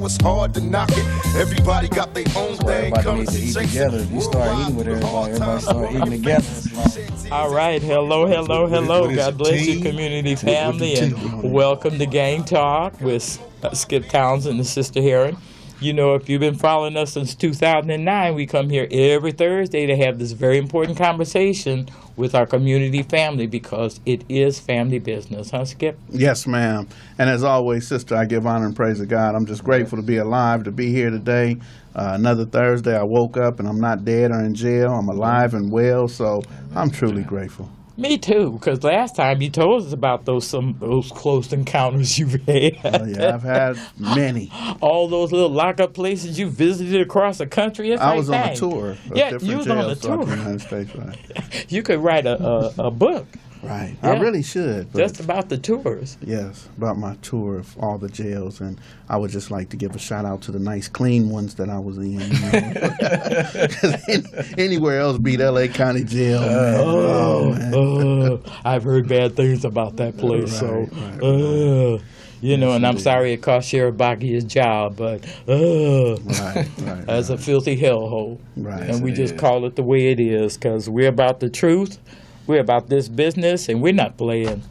it's hard to knock it. Everybody got their own thing. Everybody needs to eat together. If you start eating with everybody start eating together. All right, hello. God bless you, community family, and welcome to Gang Talk with Skipp Townsend and Sister Herron. You know, if you've been following us since 2009, we come here every Thursday to have this very important conversation with our community family because it is family business, huh, Skipp? Yes, ma'am. And as always, sister, I give honor and praise to God. I'm just grateful to be alive, to be here today. Another Thursday, I woke up and I'm not dead or in jail. I'm alive and well, so I'm truly grateful. Me too, because last time you told us about those close encounters you've had. Oh, yeah, I've had many. All those little lockup places you visited across the country. It's I was on a tour of different you was on a tour. In the United States, right. You could write a book. Right. Yeah. I really should. Just about the tours. Yes, about my tour of all the jails. And I would just like to give a shout out to the nice, clean ones that I was in. Anywhere else beat L.A. County Jail. I've heard bad things about that place. Right. You know, and I'm sorry it cost Sheriff Bakke his job, but that's a filthy hellhole. Right. And we just call it the way it is because we're about the truth. We're about this business, and we're not playing.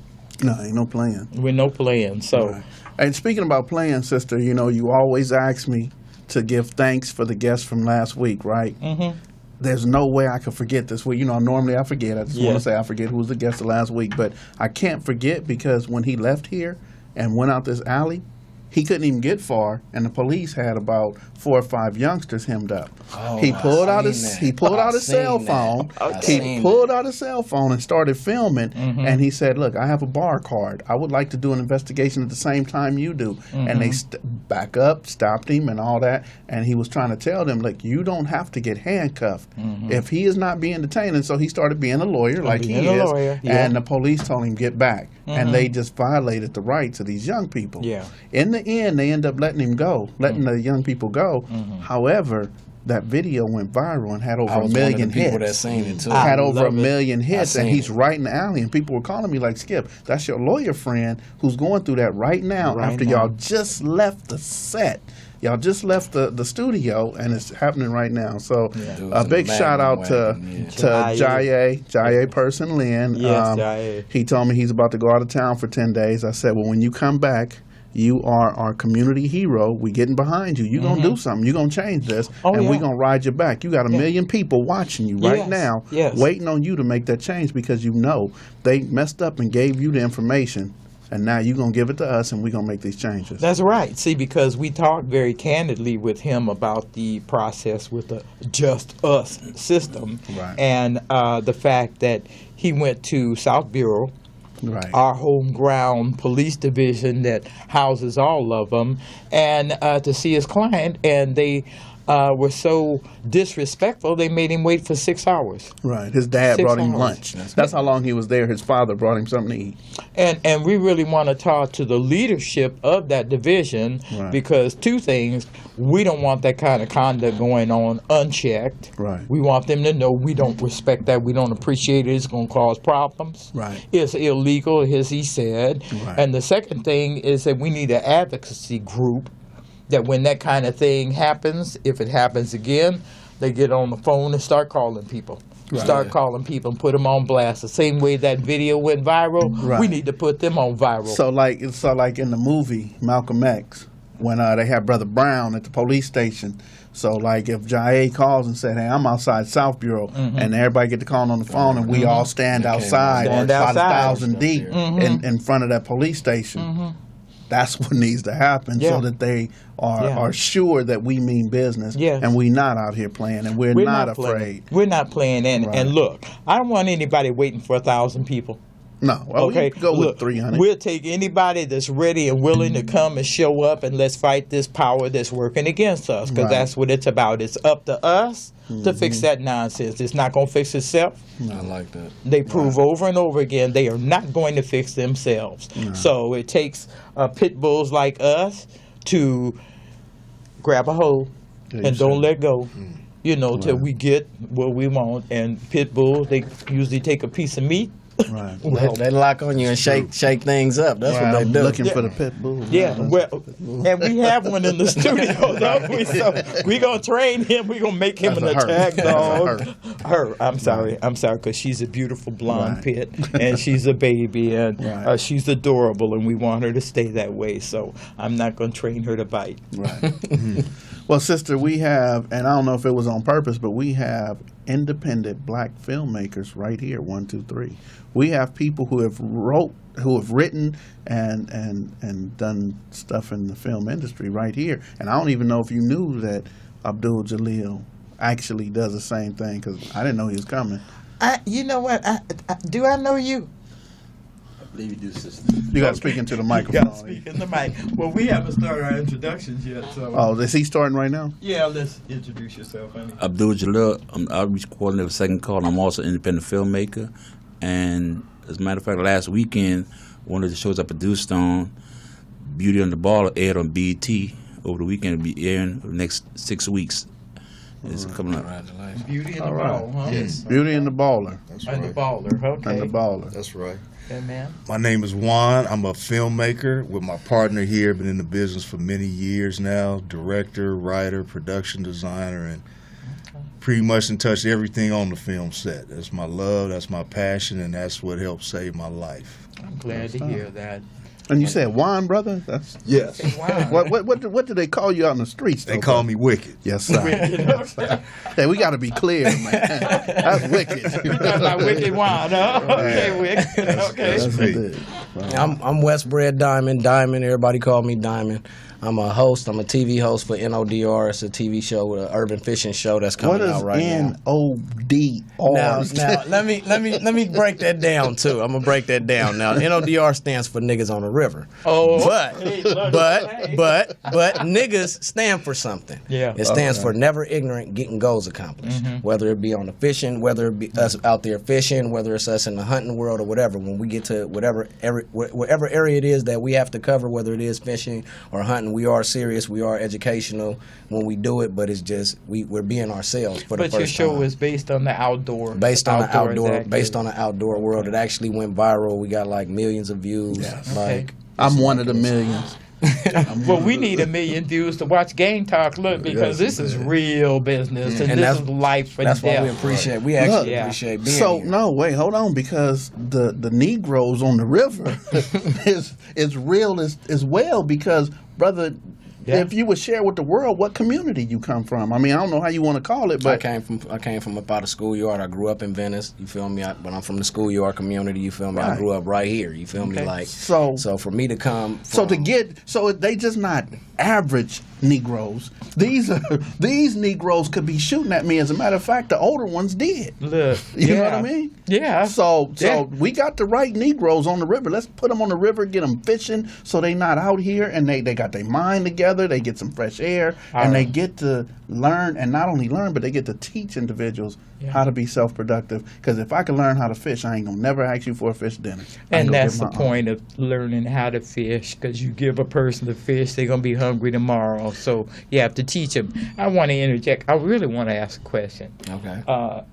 No, ain't no playing. We're no playing. So, right. And speaking about playing, sister, you know, you always ask me to give thanks for the guest from last week, right? Mm-hmm. There's no way I could forget this week. You know, normally I forget. I just want to say I forget who was the guest of last week, but I can't forget because when he left here and went out this alley, he couldn't even get far, and the police had about 4 or 5 youngsters hemmed up. Oh, he pulled out his cell phone. He pulled out his cell phone and started filming. And he said, "Look, I have a bar card. I would like to do an investigation at the same time you do." And they back up, stopped him, and all that. And he was trying to tell them, "Look, you don't have to get handcuffed if he is not being detained." And so he started being a lawyer, like he is. And the police told him get back, and they just violated the rights of these young people. Yeah. In the end, they end up letting him go, letting the young people go. However, that video went viral and had over a million hits. People that seen it too. Had over a million hits, and he's right in the alley. And people were calling me like, "Skipp, that's your lawyer friend who's going through that right now after y'all just left the set. Y'all just left the studio, and it's happening right now." So a big shout out to Jaye person Lynn. Yes, Jaye. He told me he's about to go out of town for 10 days. I said, "Well, when you come back, you are our community hero. We getting behind you. You're going to do something. You're going to change this, and we're going to ride your back. You got a million people watching you right now, waiting on you to make that change because you know they messed up and gave you the information, and now you're going to give it to us, and we're going to make these changes." That's right. See, because we talked very candidly with him about the process with the Just Us system and the fact that he went to South Bureau, our home ground police division that houses all of them, and to see his client, and they were so disrespectful, they made him wait for 6 hours. Right. His dad brought him lunch. That's how long he was there. His father brought him something to eat. And we really want to talk to the leadership of that division because 2 things. We don't want that kind of conduct going on unchecked. Right. We want them to know we don't respect that. We don't appreciate it. It's going to cause problems. Right. It's illegal, as he said. Right. And the second thing is that we need an advocacy group that when that kind of thing happens, if it happens again, they get on the phone and start calling people. Start calling people and put them on blast. The same way that video went viral, we need to put them on viral. So like in the movie Malcolm X, when they had Brother Brown at the police station. So like if Jaye calls and said, "Hey, I'm outside South Bureau," and everybody get to call on the phone, and we all stand outside about 1,000 deep in front of that police station. That's what needs to happen so that they are sure that we mean business and we're not out here playing and we're not afraid. We're not playing. And look, I don't want anybody waiting for 1,000 people. No, well, we can go with 300. We'll take anybody that's ready and willing to come and show up, and let's fight this power that's working against us, because that's what it's about. It's up to us to fix that nonsense. It's not going to fix itself. I like that. They prove over and over again they are not going to fix themselves. So it takes pit bulls like us to grab a hold and don't let go. You know, till we get what we want. And pit bulls, they usually take a piece of meat Right. Well, they lock on you and shake things up. That's what they do. Looking for the pit bull. Yeah, well, and we have one in the studio, don't we? So we're going to train him. We're going to make him an attack dog. Her. I'm sorry, because she's a beautiful blonde pit, and she's a baby, and she's adorable, and we want her to stay that way. So I'm not going to train her to bite. Right. Well, sister, we have, and I don't know if it was on purpose, but we have independent black filmmakers right here. 1, 2, 3. We have people who have written and done stuff in the film industry right here. And I don't even know if you knew that Abdul Jalil actually does the same thing, because I didn't know he was coming. You know what? Do I know you? I believe you do, sister. You got to speak into the microphone. You got to speak in the mic. Well, we haven't started our introductions yet. So. Oh, is he starting right now? Yeah, let's introduce yourself, honey. Abdul Jalil, I'm outreach coordinator for Second Call. I'm also an independent filmmaker. And as a matter of fact, last weekend, one of the shows I produced on, Beauty and the Baller, aired on BET over the weekend. It'll be airing for the next 6 weeks. It's coming up. Beauty and the Ball, huh? Yes. Beauty and the Baller. That's right. And the Baller, okay. And the Baller. That's right. Okay, man. My name is Juan. I'm a filmmaker with my partner here. Been in the business for many years now. Director, writer, production designer, and pretty much in touch everything on the film set. That's my love, that's my passion, and that's what helped save my life. I'm glad to hear that. And you said Juan, brother? That's yes. What do they call you out in the streets? They call me Wicced. Yes, sir. Hey, we got to be clear, man. That's Wicced. You're talking about Wicked Juan, huh? Okay, Wicked. Okay. That's me. I'm West Bread Diamond. Everybody call me Diamond. I'm a host. I'm a TV host for NODR. It's a TV show, an urban fishing show that's coming out right now. What is NODR? Now let me break that down too. I'm gonna break that down. Now NODR stands for niggas on the river. Oh, but niggas stand for something. Yeah, it stands for never ignorant, getting goals accomplished. Mm-hmm. Whether it be on the fishing, whether it be us out there fishing, whether it's us in the hunting world or whatever. When we get to whatever area it is that we have to cover, whether it is fishing or hunting. We are serious. We are educational when we do it, but it's just we're being ourselves for the first time. But your show is based on the outdoor. Based on the outdoor world. It actually went viral. We got like millions of views. Yes. Like I'm one of the millions. Well, we need 1 million views to watch Gang Talk. Look, because this is real business, and this is life and that's death. That's why we appreciate. We actually appreciate being here. No, wait, hold on, because the Negroes on the river is real as well. Because brother, if you would share with the world what community you come from. I mean, I don't know how you want to call it, but I came from up out of schoolyard. I grew up in Venice. You feel me? But I'm from the schoolyard community. You feel me? Right. I grew up right here. You feel me? Like so for me to come. They just not average Negroes. These Negroes could be shooting at me. As a matter of fact, the older ones did. Look, you know what I mean? Yeah. So we got the right Negroes on the river. Let's put them on the river, get them fishing, so they not out here, and they got their mind together. They get some fresh air, and they get to learn, and not only learn, but they get to teach individuals how to be self-productive. Because if I can learn how to fish, I ain't gonna never ask you for a fish dinner. And that's the point of learning how to fish. Because you give a person the fish, they're gonna be hungry tomorrow. So you have to teach them. I want to interject. I really want to ask a question. Okay.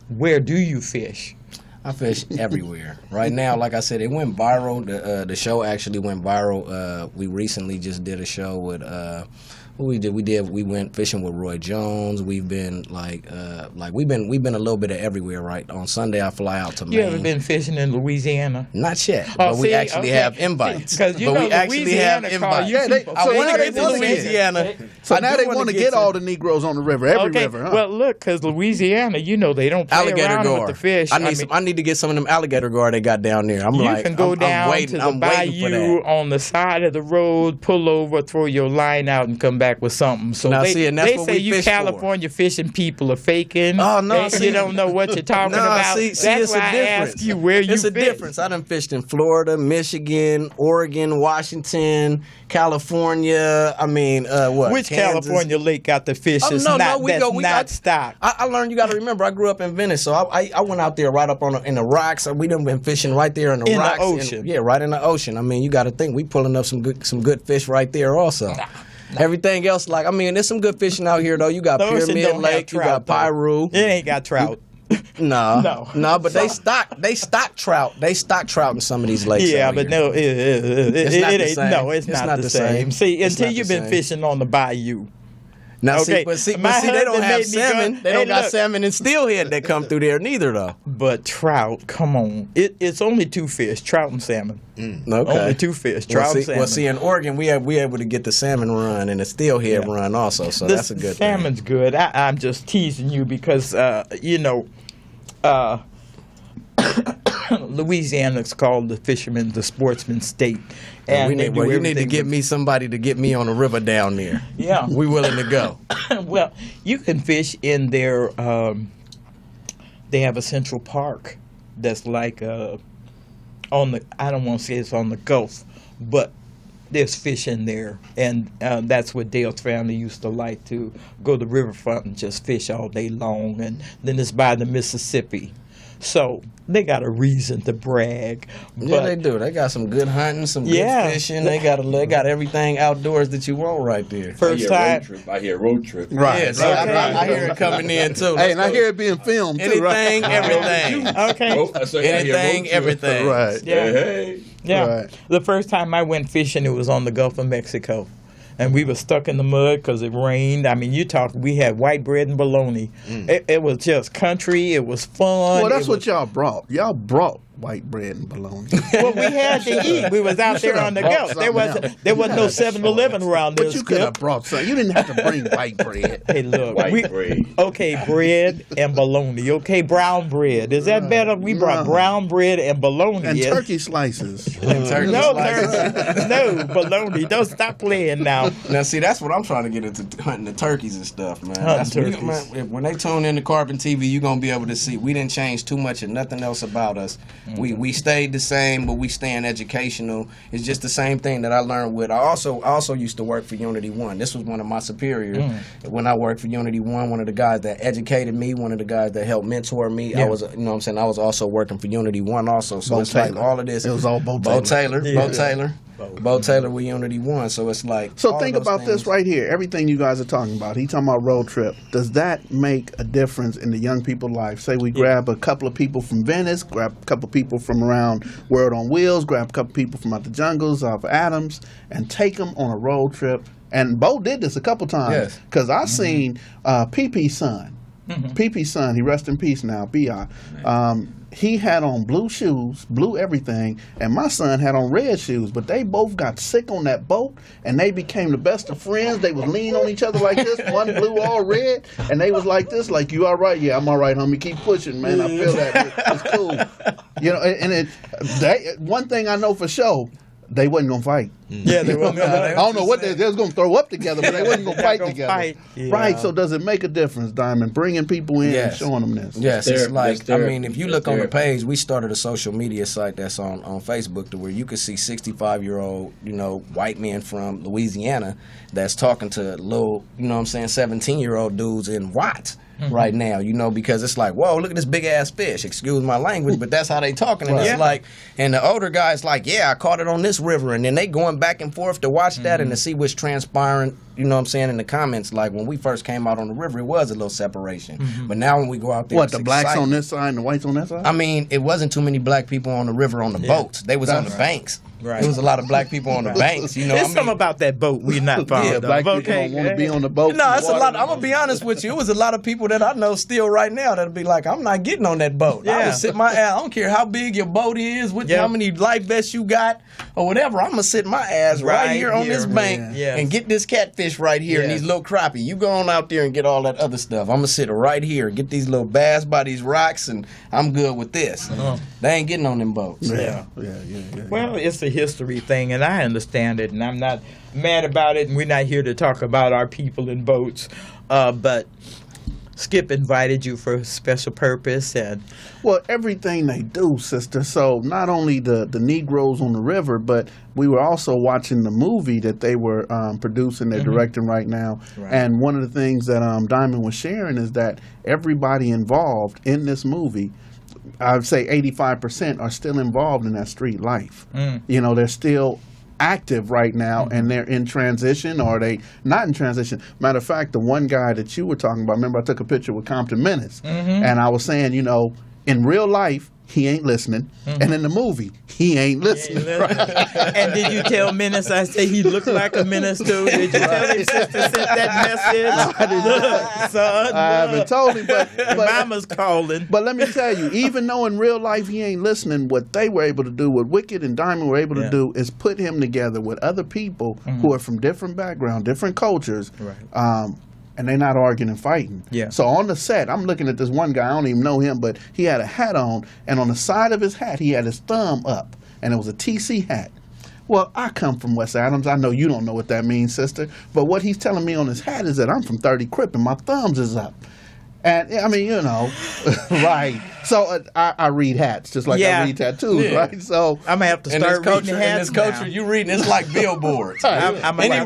Where do you fish? I fish everywhere. Right now, like I said, it went viral. The show actually went viral. We recently just did a show with what we did. We went fishing with Roy Jones. We've been we've been a little bit of everywhere. Right. On Sunday, I fly out to Maine. You ever been fishing in Louisiana? Not yet. But we actually have invites. Because we actually have invites. I want to get to Louisiana. So now they want to get all the Negroes on the river, every river. Huh? Well, look, because Louisiana, they don't play around with the fish. I need to get some of them alligator gar they got down there. You can go down to the bayou on the side of the road, pull over, throw your line out, and come back with something. So now, they what say you California fishing people are faking. Oh no, you don't know what you're talking about. That's why I ask you where you fish. It's a difference. I done fished in Florida, Michigan, Oregon, Washington, California. I mean, Which Kansas? California lake got the fish that's not stocked? I learned you got to remember, I grew up in Venice, so I went out there right up in the rocks. We done been fishing right there in the rocks. The ocean. Right in the ocean. I mean, you got to think we pulling up some good fish right there also. Everything else, there's some good fishing out here though. You got Pyramid Lake, you got Piru. It ain't got trout. No, but they stock trout. They stock trout in some of these lakes. Yeah, but here. no, it not the ain't. same. No, it's not the same. See, It's until not you've the been same. fishing on the bayou. Now, Okay, see, my they don't husband have made me go- salmon. They Hey, don't got look. salmon and steelhead that come through there neither, though. But trout, come on, it's only two fish: trout and salmon. Okay. Only two fish: trout and salmon. Well, see, in Oregon, we able to get the salmon run and the steelhead run also, so that's a good salmon's thing. good. I'm just teasing you because Louisiana's called the fishermen the sportsman state, and You need to get me somebody to get me on the river down there. Yeah, We willing to go. well, you can fish in their. They have a central park that's like on the. I don't want to say it's on the Gulf, but there's fish in there, and that's what Dale's family used to like to go to the riverfront and just fish all day long, and then it's by the Mississippi. So they got a reason to brag. Yeah, But they do. They got some good hunting, some good Yeah. fishing. They got everything outdoors that you want right there. first time, I hear road trip. Right. Yeah, so I hear it coming in too. Hey, and I hear it being filmed too. Anything, Right? everything. okay. Anything, everything. Right. Yeah. Hey. Yeah. Right. The first time I went fishing, it was on the Gulf of Mexico. And we were stuck in the mud because it rained. I mean, we had white bread and bologna. It was just country. It was fun. Well, that's It what was, y'all brought. Y'all brought white bread and bologna. well, we had to eat. We was out there on the brought Gulf. something There wasn't no 7-Eleven around there. But you could have Skip. brought something. You didn't have to bring white bread. Hey, look. White bread. Okay, bread and bologna. Okay, brown bread. Is that better? We brought No. brown bread and bologna. And Yes. turkey slices. Turkey No, slices. no, bologna. Don't stop playing now. Now, see, that's what I'm trying to get into hunting the turkeys and stuff, man. Hunting That's turkeys. when they tune in to Carbon TV, you're gonna be able to see we didn't change too much and nothing else about us. We stayed the same, but we staying educational. It's just the same thing that I learned with. I also used to work for Unity One. This was one of my superiors when I worked for Unity One. One of the guys that educated me, one of the guys that helped mentor me. Yeah. I was, you know what I'm saying. I was also working for Unity One also. So Bo it's like Taylor. all of this. It was all Bo Bo Taylor. Taylor. Yeah. Bo Taylor. Bo Taylor with Unity One. So it's like. So all think of those about this things. right here. Everything you guys are talking about. He talking about road trip. Does that make a difference in the young people's life? Say we grab a couple of people from Venice, grab a couple of people from around World on Wheels, grab a couple of people from out the jungles of Adams, and take them on a road trip. And Bo did this a couple times Yes. because I seen P.P.'s son. P.P.'s son, he rest in peace now, B.I. He had on blue shoes, blue everything, and my son had on red shoes. But they both got sick on that boat, and they became the best of friends. They was leaning on each other like this, one blue, all red, and they was like this, like, you all right? Yeah, I'm all right, homie. Keep pushing, man. I feel that. It's cool. You know, and one thing I know for sure, they wasn't gonna fight. Yeah, they were. I don't know what they was gonna throw up together, but they wasn't gonna fight gonna together. fight. Yeah. Right. So does it make a difference, Diamond, bringing people in Yes. and showing them this? Yes, That's it's like, therapy. I mean, if you look on the page, we started a social media site that's on Facebook to where you can see 65-year-old, white men from Louisiana that's talking to little, 17-year-old dudes in Watts right now, because it's like, whoa, look at this big ass fish. Excuse my language, but that's how they talking. And it's like, and the older guy's like, yeah, I caught it on this river. And then they going back and forth to watch that and to see what's transpiring, in the comments. Like when we first came out on the river, it was a little separation. But now when we go out there, What, it's the blacks exciting. on this side and the whites on that side? I mean, it wasn't too many black people on the river on the boats. They was on the banks. Right. There was a lot of black people on the banks. There's something about that boat we're not fond Yeah, of. black people Okay. don't want to be on the boat. No, it's a lot. I'm gonna be honest with you. It was a lot of people that I know still right now that'll be like, I'm not getting on that boat. I Yeah. would sit my ass. I don't care how big your boat is, how many life vests you got, or whatever. I'm gonna sit my ass right here on this bank Yeah. and get this catfish right here and Yeah. these little crappie. You go on out there and get all that other stuff. I'm gonna sit right here, get these little bass by these rocks, and I'm good with this. They ain't getting on them boats. Yeah. Yeah. Well, it's a history thing, and I understand it, and I'm not mad about it, and we're not here to talk about our people in boats. But Skip invited you for a special purpose, and Well, everything they do, sister. So not only the Negroes on the river, but we were also watching the movie that they were producing, they're directing right now. Right. And one of the things that Diamond was sharing is that everybody involved in this movie, I would say 85% are still involved in that street life. They're still active right now, and they're in transition, or are they not in transition? Matter of fact, the one guy that you were talking about, remember I took a picture with Compton Menace, and I was saying, you know, in real life, he ain't listening, and in the movie, he ain't listening. And did you tell Menace? I said he looked like a menace too. Did you tell him sister sent that message? I didn't. Look, son, I haven't told him, but Mama's calling. But let me tell you, even though in real life he ain't listening, what they were able to do, what Wicced and Damond were able to do, is put him together with other people who are from different backgrounds, different cultures. Right. And they're not arguing and fighting. Yeah. So on the set, I'm looking at this one guy, I don't even know him, but he had a hat on, and on the side of his hat, he had his thumb up, and it was a TC hat. Well, I come from West Adams. I know you don't know what that means, sister, but what he's telling me on his hat is that I'm from 30 Crip, and my thumbs is up. And, I mean, you know, right. So I read hats just like I read tattoos, right? So I'm going to have to start reading hats. In this culture, you reading, it's like billboards. Any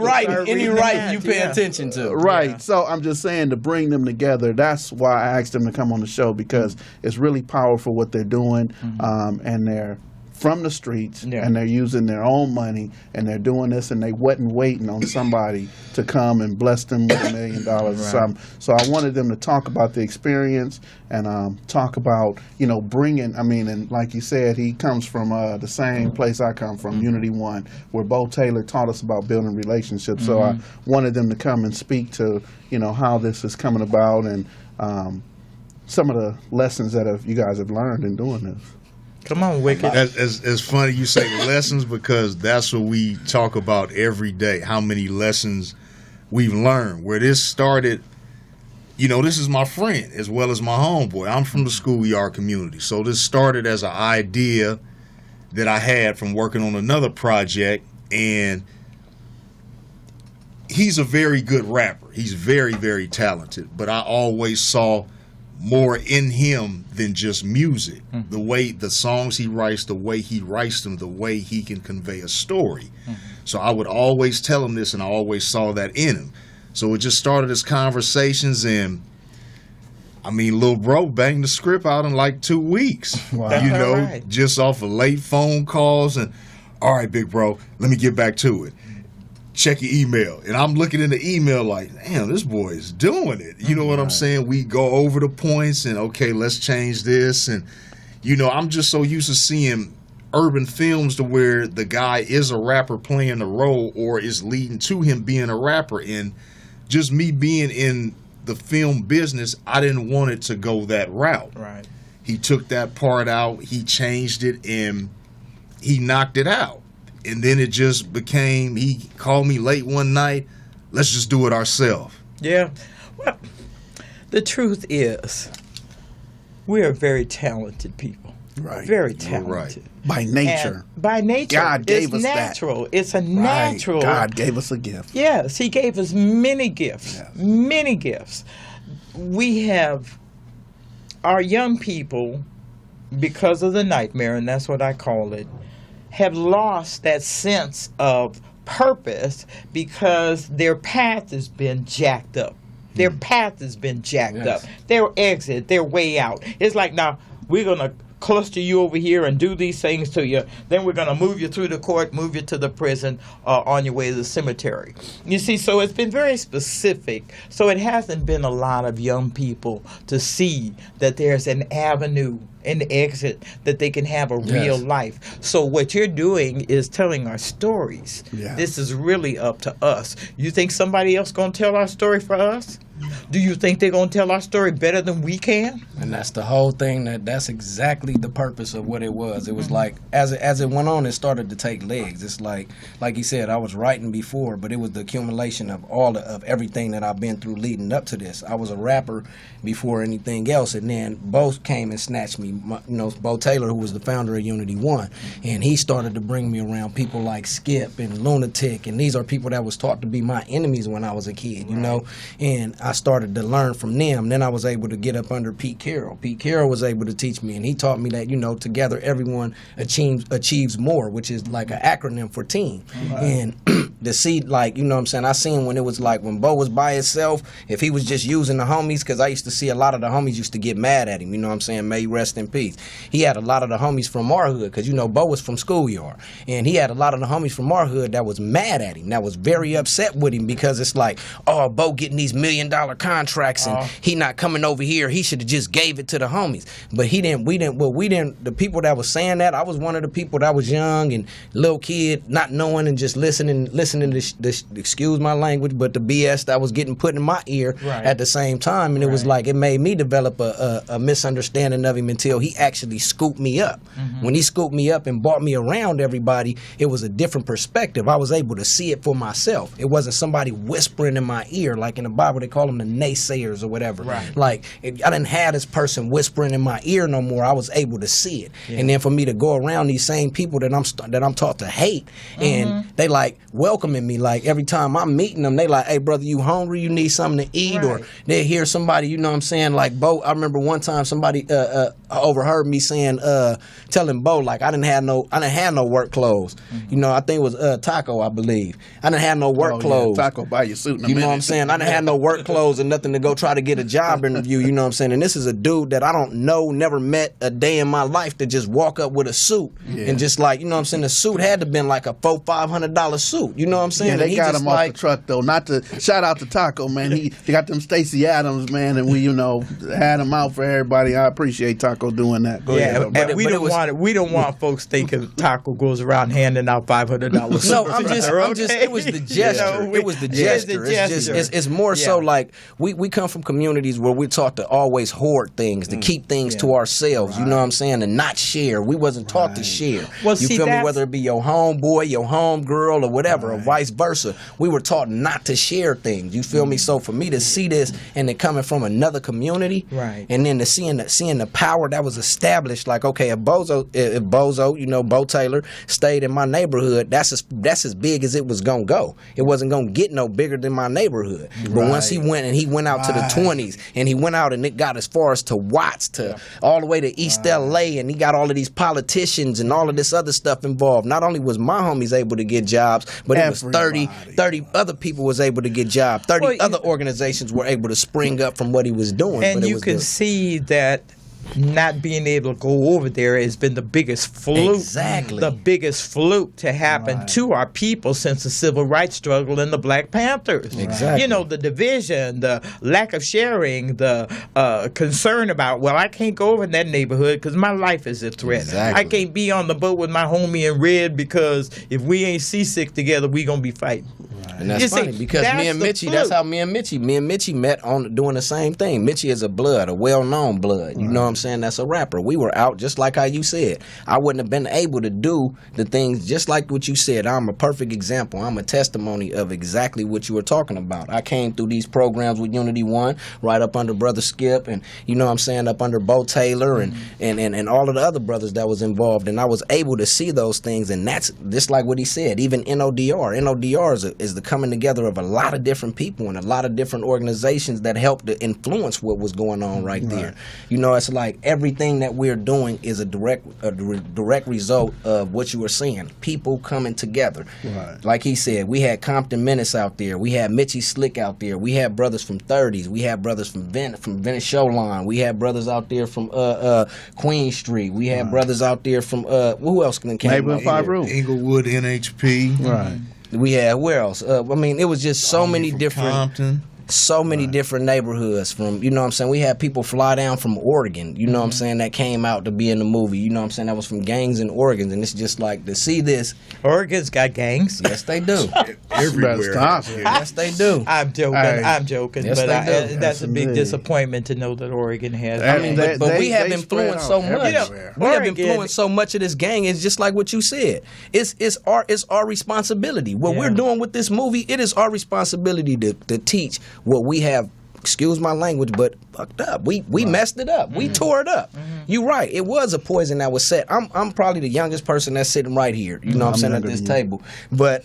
writing you pay attention to. Right. Yeah. So I'm just saying, to bring them together, that's why I asked them to come on the show, because it's really powerful what they're doing, and they're from the streets, and they're using their own money, and they're doing this, and they wasn't waiting on somebody to come and bless them with $1 million or something. So I wanted them to talk about the experience and talk about, you know, bringing, I mean, and like you said, he comes from the same place I come from, Unity One, where Bo Taylor taught us about building relationships. So I wanted them to come and speak to, you know, how this is coming about, and some of the lessons that you guys have learned in doing this. Come on, Wicced. It's funny you say lessons, because that's what we talk about every day, how many lessons we've learned. Where this started, you know, this is my friend as well as my homeboy. I'm from the schoolyard community. So this started as an idea that I had from working on another project, and he's a very good rapper. He's very, very talented, but I always saw more in him than just music. The way the songs he writes, the way he writes them, the way he can convey a story. So I would always tell him this, and I always saw that in him. So it just started as conversations, and I mean, little bro banged the script out in like 2 weeks. Wow. You know, just off of late phone calls, and all right, big bro, let me get back to it. Check your email. And I'm looking in the email like, damn, this boy is doing it. You know what I'm saying? We go over the points, and okay, let's change this. And, you know, I'm just so used to seeing urban films to where the guy is a rapper playing a role, or is leading to him being a rapper. And just me being in the film business, I didn't want it to go that route. Right. He took that part out, he changed it, and he knocked it out. And then it just became, he called me late one night, let's just do it ourselves. Yeah. Well, the truth is, we're very talented people. Right. Very talented. Right. By nature. And by nature. God gave us natural. that. It's a natural. God gave us a gift. Yes, he gave us many gifts. Yes. Many gifts. We have our young people, because of the nightmare, and that's what I call it, have lost that sense of purpose because their path has been jacked up. Their path has been jacked up. Their exit, their way out. It's like, now, we're going to cluster you over here and do these things to you. Then we're going to move you through the court, move you to the prison, on your way to the cemetery. You see, so it's been very specific. So it hasn't been a lot of young people to see that there's an avenue, an exit, that they can have a real life. So what you're doing is telling our stories. Yeah. This is really up to us. You think somebody else going to tell our story for us? Do you think they're going to tell our story better than we can? And that's the whole thing. That's exactly the purpose of what it was. It was like, as it went on, it started to take legs. It's like he said, I was writing before, but it was the accumulation of of everything that I've been through leading up to this. I was a rapper before anything else, and then Bo came and snatched me. Bo Taylor, who was the founder of Unity One, and he started to bring me around people like Skipp and Lunatic, and these are people that was taught to be my enemies when I was a kid, you know, and I started to learn from them. Then I was able to get up under Pete Carroll. Pete Carroll was able to teach me, and he taught me that, together everyone achieves more, which is like an acronym for team. Right. And like, you know what I'm saying, I seen when it was like when Bo was by himself, if he was just using the homies, because I used to see a lot of the homies used to get mad at him, you know what I'm saying, may he rest in peace. He had a lot of the homies from our hood, because, you know, Bo was from Schoolyard, and he had a lot of the homies from our hood that was mad at him, that was very upset with him, because it's like, oh, Bo getting these $1 million contracts, and he not coming over here, he should have just gave it to the homies. But the people that was saying that, I was one of the people that was young and little kid, not knowing and just listening to this, excuse my language, but the BS that was getting put in my ear at the same time. And it was like, it made me develop a misunderstanding of him until he actually scooped me up. When he scooped me up and brought me around everybody, it was a different perspective. I was able to see it for myself. It wasn't somebody whispering in my ear, like in the Bible they call them the naysayers or whatever. Like, I didn't have this person whispering in my ear no more. I was able to see it. And then for me to go around these same people that I'm taught to hate, and they like welcoming me, like every time I'm meeting them, they like, hey brother, you hungry, you need something to eat, or they hear somebody, you know what I'm saying, like Bo, I remember one time somebody overheard me saying, telling Bo, like, I didn't have no work clothes. You know, I think it was Taco, I believe. I didn't have no work clothes. Taco buy your suit in a minute. You know what I'm saying? I didn't have no work clothes and nothing to go try to get a job interview, you know what I'm saying? And this is a dude that I don't know, never met a day in my life, to just walk up with a suit and just like, you know what I'm saying, the suit had to been like a $400-500 suit, you know what I'm saying? Yeah, they got him off like, the truck though. Not to shout out to Taco, man. He got them Stacey Adams, man, and we, you know, had him out for everybody. I appreciate Taco doing that. Go ahead. And we don't want folks thinking Taco goes around handing out $500. No, I'm just. It was the gesture. It was the gesture. It's more so like we come from communities where we're taught to always hoard things, to keep things to ourselves. You know what I'm saying, and not share. We wasn't taught to share. Well, you feel me? Whether it be your homeboy, your homegirl, or whatever, or vice versa, we were taught not to share things. You feel me? So for me to see this and it coming from another community, and then to seeing the power that was established, like, okay, if Bozo, you know, Bo Taylor stayed in my neighborhood, that's as big as it was gonna go. It wasn't gonna get no bigger than my neighborhood. But once he went out to the 20s, and he went out and it got as far as to Watts, to all the way to East LA, and he got all of these politicians and all of this other stuff involved. Not only was my homies able to get jobs, but it was 30 other people was able to get jobs. 30 other organizations were able to spring up from what he was doing. And you can see that not being able to go over there has been the biggest fluke. Exactly. The biggest fluke to happen to our people since the civil rights struggle and the Black Panthers. Exactly. You know, the division, the lack of sharing, the concern about, well, I can't go over in that neighborhood because my life is at threat. Exactly. I can't be on the boat with my homie in red because if we ain't seasick together, we going to be fighting. And that's funny because me and Mitchie, that's how me and Mitchie met on doing the same thing. Mitchie is a well-known blood. You know what I'm saying? That's a rapper. We were out just like how you said. I wouldn't have been able to do the things just like what you said. I'm a perfect example. I'm a testimony of exactly what you were talking about. I came through these programs with Unity One, right up under Brother Skipp, and you know what I'm saying, up under Bo Taylor and all of the other brothers that was involved, and I was able to see those things, and that's just like what he said. Even NODR. NODR is the coming together of a lot of different people and a lot of different organizations that helped to influence what was going on right there. You know, it's like everything that we're doing is a direct result of what you were saying. People coming together. Right. Like he said, we had Compton Menace out there. We had Mitchie Slick out there. We had brothers from 30s. We had brothers from Venice Showline. We had brothers out there from Queen Street. We had brothers out there from who else came out here? Inglewood, NHP. Right. We had, where else? I mean, it was just so many different. Compton. So many different neighborhoods from, you know what I'm saying, we had people fly down from Oregon, you know what I'm saying, that came out to be in the movie, you know what I'm saying, that was from gangs in Oregon, and it's just like, to see this. Oregon's got gangs. Yes, they do. Everywhere. Yes, they do. I'm joking, Yes, but that's a big disappointment to know that Oregon has. I mean, but we have influenced so much. We have Oregon, influenced so much of this gang. It's just like what you said. It's our responsibility. What we're doing with this movie, it is our responsibility to teach what we have. Excuse my language, but fucked up. We messed it up. We tore it up. You're right. It was a poison that was set. I'm probably the youngest person that's sitting right here. You know what I'm saying, at this table. But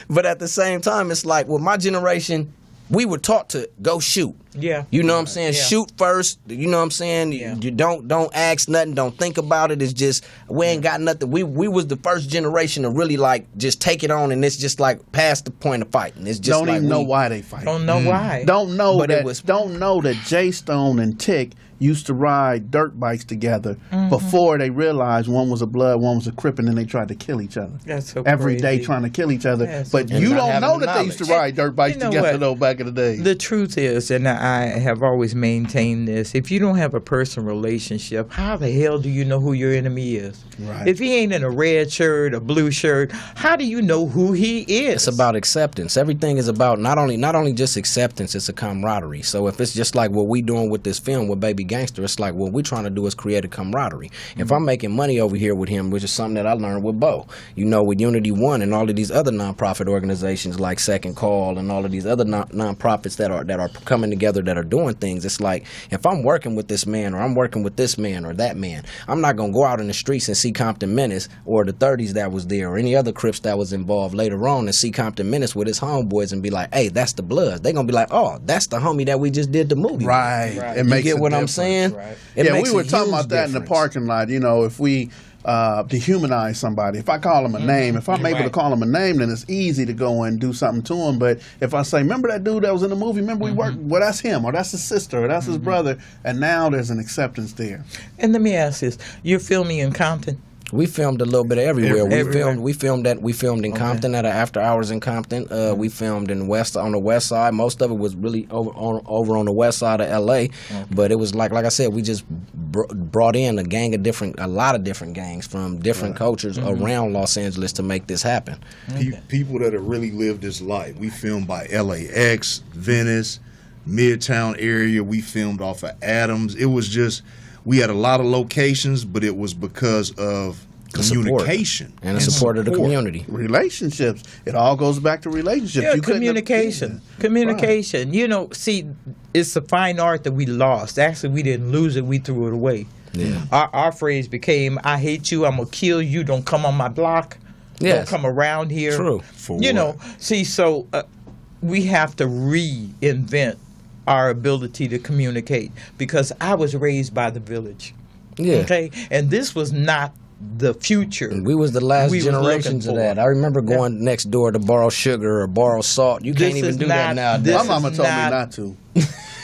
but at the same time, it's like with my generation, we were taught to go shoot. Yeah. You know what I'm saying? Yeah. Shoot first. You know what I'm saying? Yeah. You don't ask nothing. Don't think about it. It's just we ain't got nothing. We was the first generation to really like just take it on, and it's just like past the point of fighting. It's just Don't like even know why they fight. Don't know why. Don't know But that. it was- Don't know that Jay Stone and Tick used to ride dirt bikes together before they realized one was a Blood, one was a Crip, and then they tried to kill each other. That's so Every day crazy. trying to kill each other. That's But so you And not don't having know the that they used to knowledge. ride dirt bikes You know together what? though back in the day. The truth is, and I have always maintained this, if you don't have a personal relationship, how the hell do you know who your enemy is? Right. If he ain't in a red shirt, a blue shirt, how do you know who he is? It's about acceptance. Everything is about not only just acceptance, it's a camaraderie. So if it's just like what we doing with this film with Baby Gangsta, it's like what we're trying to do is create a camaraderie. If I'm making money over here with him, which is something that I learned with Bo, you know, with Unity One and all of these other nonprofit organizations like Second Call and all of these other nonprofits that are coming together that are doing things, it's like if I'm working with this man or I'm working with this man or that man, I'm not gonna go out in the streets and see Compton Menace or the 30s that was there or any other Crips that was involved later on and see Compton Menace with his homeboys and be like, hey, that's the Bloods. They're gonna be like, oh, that's the homie that we just did the movie with. Right. Right. It You makes get a what I'm difference. saying? Right. It Yeah, makes we were a talking huge about that in the difference. parking lot. You know, if we dehumanize somebody, if I call them a name, if I'm able to Right. call them a name, then it's easy to go and do something to them. But if I say, remember that dude that was in the movie? Remember we worked? Well, that's him, or that's his sister, or that's his brother. And now there's an acceptance there. And let me ask this: you're filming in Compton? We filmed a little bit of everywhere. Everywhere. We filmed in Compton at After Hours in Compton. We filmed on the west side. Most of it was really over on the west side of LA. But it was like I said, we just brought in a lot of different gangs from different cultures around Los Angeles to make this happen. People that have really lived this life. We filmed by LAX, Venice, Midtown area. We filmed off of Adams. It was just, we had a lot of locations, but it was because of communication And the support of the community. Relationships. It all goes back to relationships. Yeah, You couldn't have- communication. Communication. You know, see, it's a fine art that we lost. Actually, we didn't lose it. We threw it away. Yeah. Our phrase became, I hate you, I'm going to kill you, don't come on my block. Yes. Don't come around here. True. For You what? know, see, so we have to reinvent our ability to communicate because I was raised by the village. Yeah. Okay? And this was not the future. We was the last we was generations looking of for. that. I remember going next door to borrow sugar or borrow salt. You can't This even is do that not- nowadays. this My mama is told me not- not to.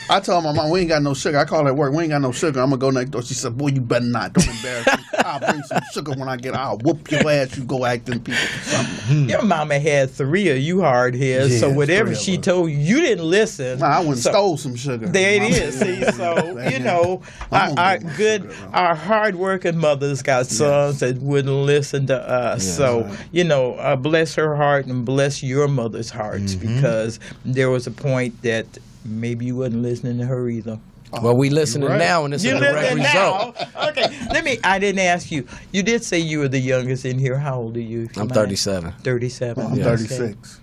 I told my mom, we ain't got no sugar. I called her at work, we ain't got no sugar. I'm going to go next door. She said, boy, you better not. Don't embarrass me. I'll bring some sugar when I get out. I'll whoop your ass. You go acting people for something. Your mama had 3 of you hard heads, so Yeah, whatever 3 of she us. told you, you didn't listen. Nah, I went and So- stole some sugar. There it Mama- is. See, so you know, I'm gonna our get my good, sugar, though. our hardworking mothers got sons that wouldn't listen to us. Yes. So you know, bless her heart and bless your mother's hearts because there was a point that maybe you wasn't listening to her either. Well, we listening right. now, and it's a You direct listening result. now? Okay, I didn't ask you. You did say you were the youngest in here. How old are you? if you I'm mind? 37. 37. I'm Okay. 36.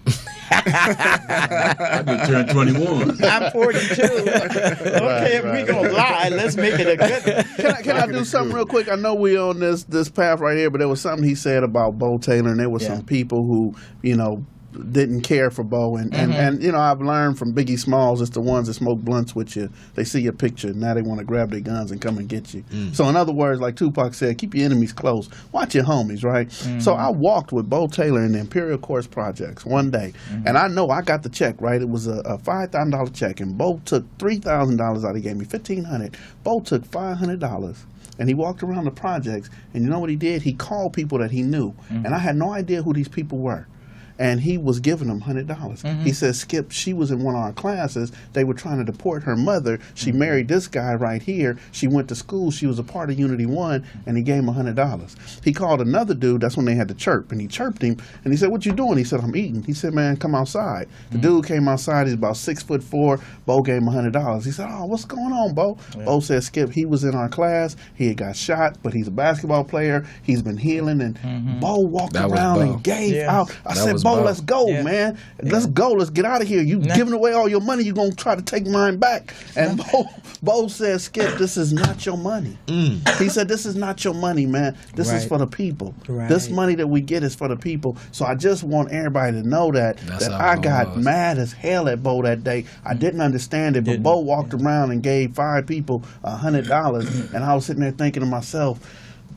I just turned 21. I'm 42. Okay, if we gonna lie, let's make it a good. Can I do something real quick? I know we on this path right here, but there was something he said about Bo Taylor, and there was some people who, you know, didn't care for Bo, and you know, I've learned from Biggie Smalls, it's the ones that smoke blunts with you. They see your picture, now they want to grab their guns and come and get you. So in other words, like Tupac said, keep your enemies close. Watch your homies, right? So I walked with Bo Taylor in the Imperial Course Projects one day, and I know I got the check, right? It was a $5,000 check, and Bo took $3,000 out. He gave me $1,500. Bo took $500. And he walked around the projects, and you know what he did? He called people that he knew, and I had no idea who these people were. And he was giving them $100. He said, Skip, she was in one of our classes. They were trying to deport her mother. She married this guy right here. She went to school. She was a part of Unity One, and he gave him $100. He called another dude. That's when they had to chirp. And he chirped him, and he said, what you doing? He said, I'm eating. He said, man, come outside. The dude came outside. He's about 6'4". Bo gave him $100. He said, oh, what's going on, Bo? Bo said, Skip, he was in our class. He had got shot, but he's a basketball player. He's been healing. And Bo walked That was Bo. around and gave out. I That said, was Bo, let's go, man. Let's go. Let's get out of here. You giving away all your money. You gonna try to take mine back? And Bo said, Skipp, this is not your money. He said, this is not your money, man. This is for the people. This money that we get is for the people. So I just want everybody to know that I got mad as hell at Bo that day. I didn't understand it, but Bo walked around and gave 5 people $100, and I was sitting there thinking to myself,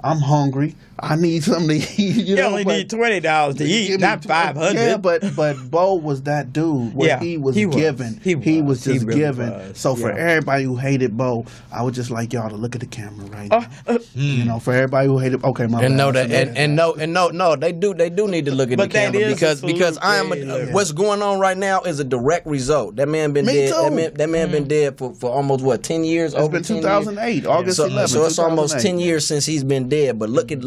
I'm hungry. I need something to eat. You only need $20 to eat, not $500. Yeah, but Bo was that dude where he was giving. He was just really giving. So for everybody who hated Bo, I would just like y'all to look at the camera right now. You know, for everybody who hated, okay, my and bad. Know that no, they do need to look at the camera because what's going on right now is a direct result. That man been dead. That man been dead for almost 10 years. It's been 2008, August 11th. So it's almost 10 years since he's been dead. But look at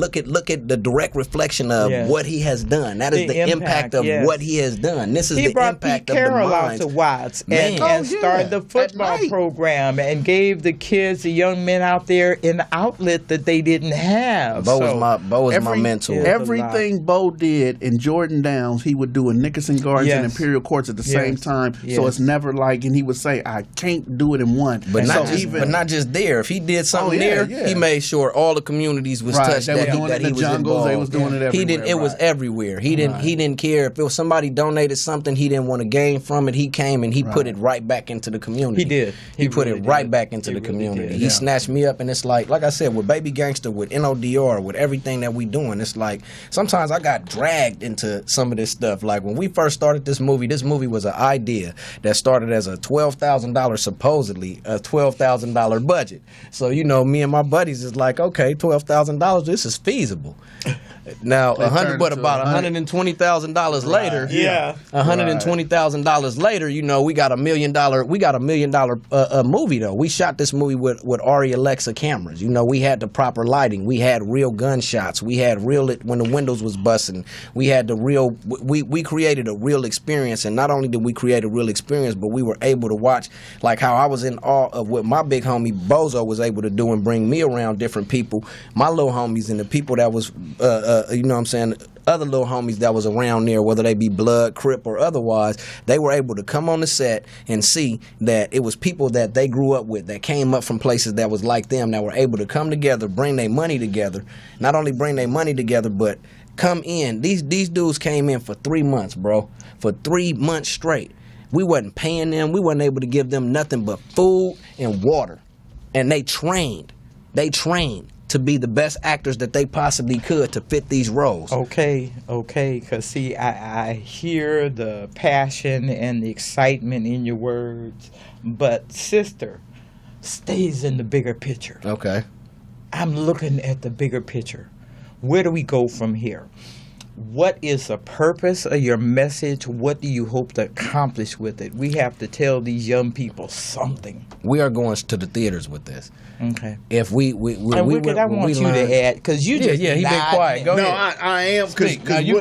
the direct reflection of what he has done. That is the impact of what he has done. This is the impact of the Carol minds. out to Watts and started the football program and gave the kids, the young men out there, an outlet that they didn't have. Bo was my mentor. Everything Bo did in Jordan Downs, he would do in Nickerson Gardens and Imperial Courts at the same time. So it's never like, and he would say, I can't do it in one. But not just there. If he did something there, he made sure all the communities was touched. That he was involved. They was doing it everywhere. It was everywhere. He didn't care if it was somebody donated something. He didn't want to gain from it. He came and he put it right back into the community. He did. He put it right back into the community. He snatched me up, and it's like I said, with Baby Gangsta, with NODR, with everything that we doing, it's like sometimes I got dragged into some of this stuff. Like when we first started this movie was an idea that started as a $12,000, supposedly a $12,000 budget. So me and my buddies is like, okay, $12,000, this is feasible. Now, about $120,000 later, $120,000 later, we got $1 million movie though. We shot this movie with Arri Alexa cameras. We had the proper lighting. We had real gunshots. We had real when the windows was busting. We had the real. We created a real experience, and not only did we create a real experience, but we were able to watch like how I was in awe of what my big homie Bozo was able to do and bring me around different people, my little homies and the people that was other little homies that was around there, whether they be blood, Crip, or otherwise, they were able to come on the set and see that it was people that they grew up with, that came up from places that was like them, that were able to come together, bring their money together, not only bring their money together, but come in. These dudes came in for 3 months, bro, for 3 months straight. We wasn't paying them. We wasn't able to give them nothing but food and water. And they trained to be the best actors that they possibly could to fit these roles. Okay, because see, I hear the passion and the excitement in your words, but sister stays in the bigger picture. Okay. I'm looking at the bigger picture. Where do we go from here? What is the purpose of your message? What do you hope to accomplish with it? We have to tell these young people something. We are going to the theaters with this. Okay. If we Wicked, I want you to add, because you just he been quiet. Go ahead. I am.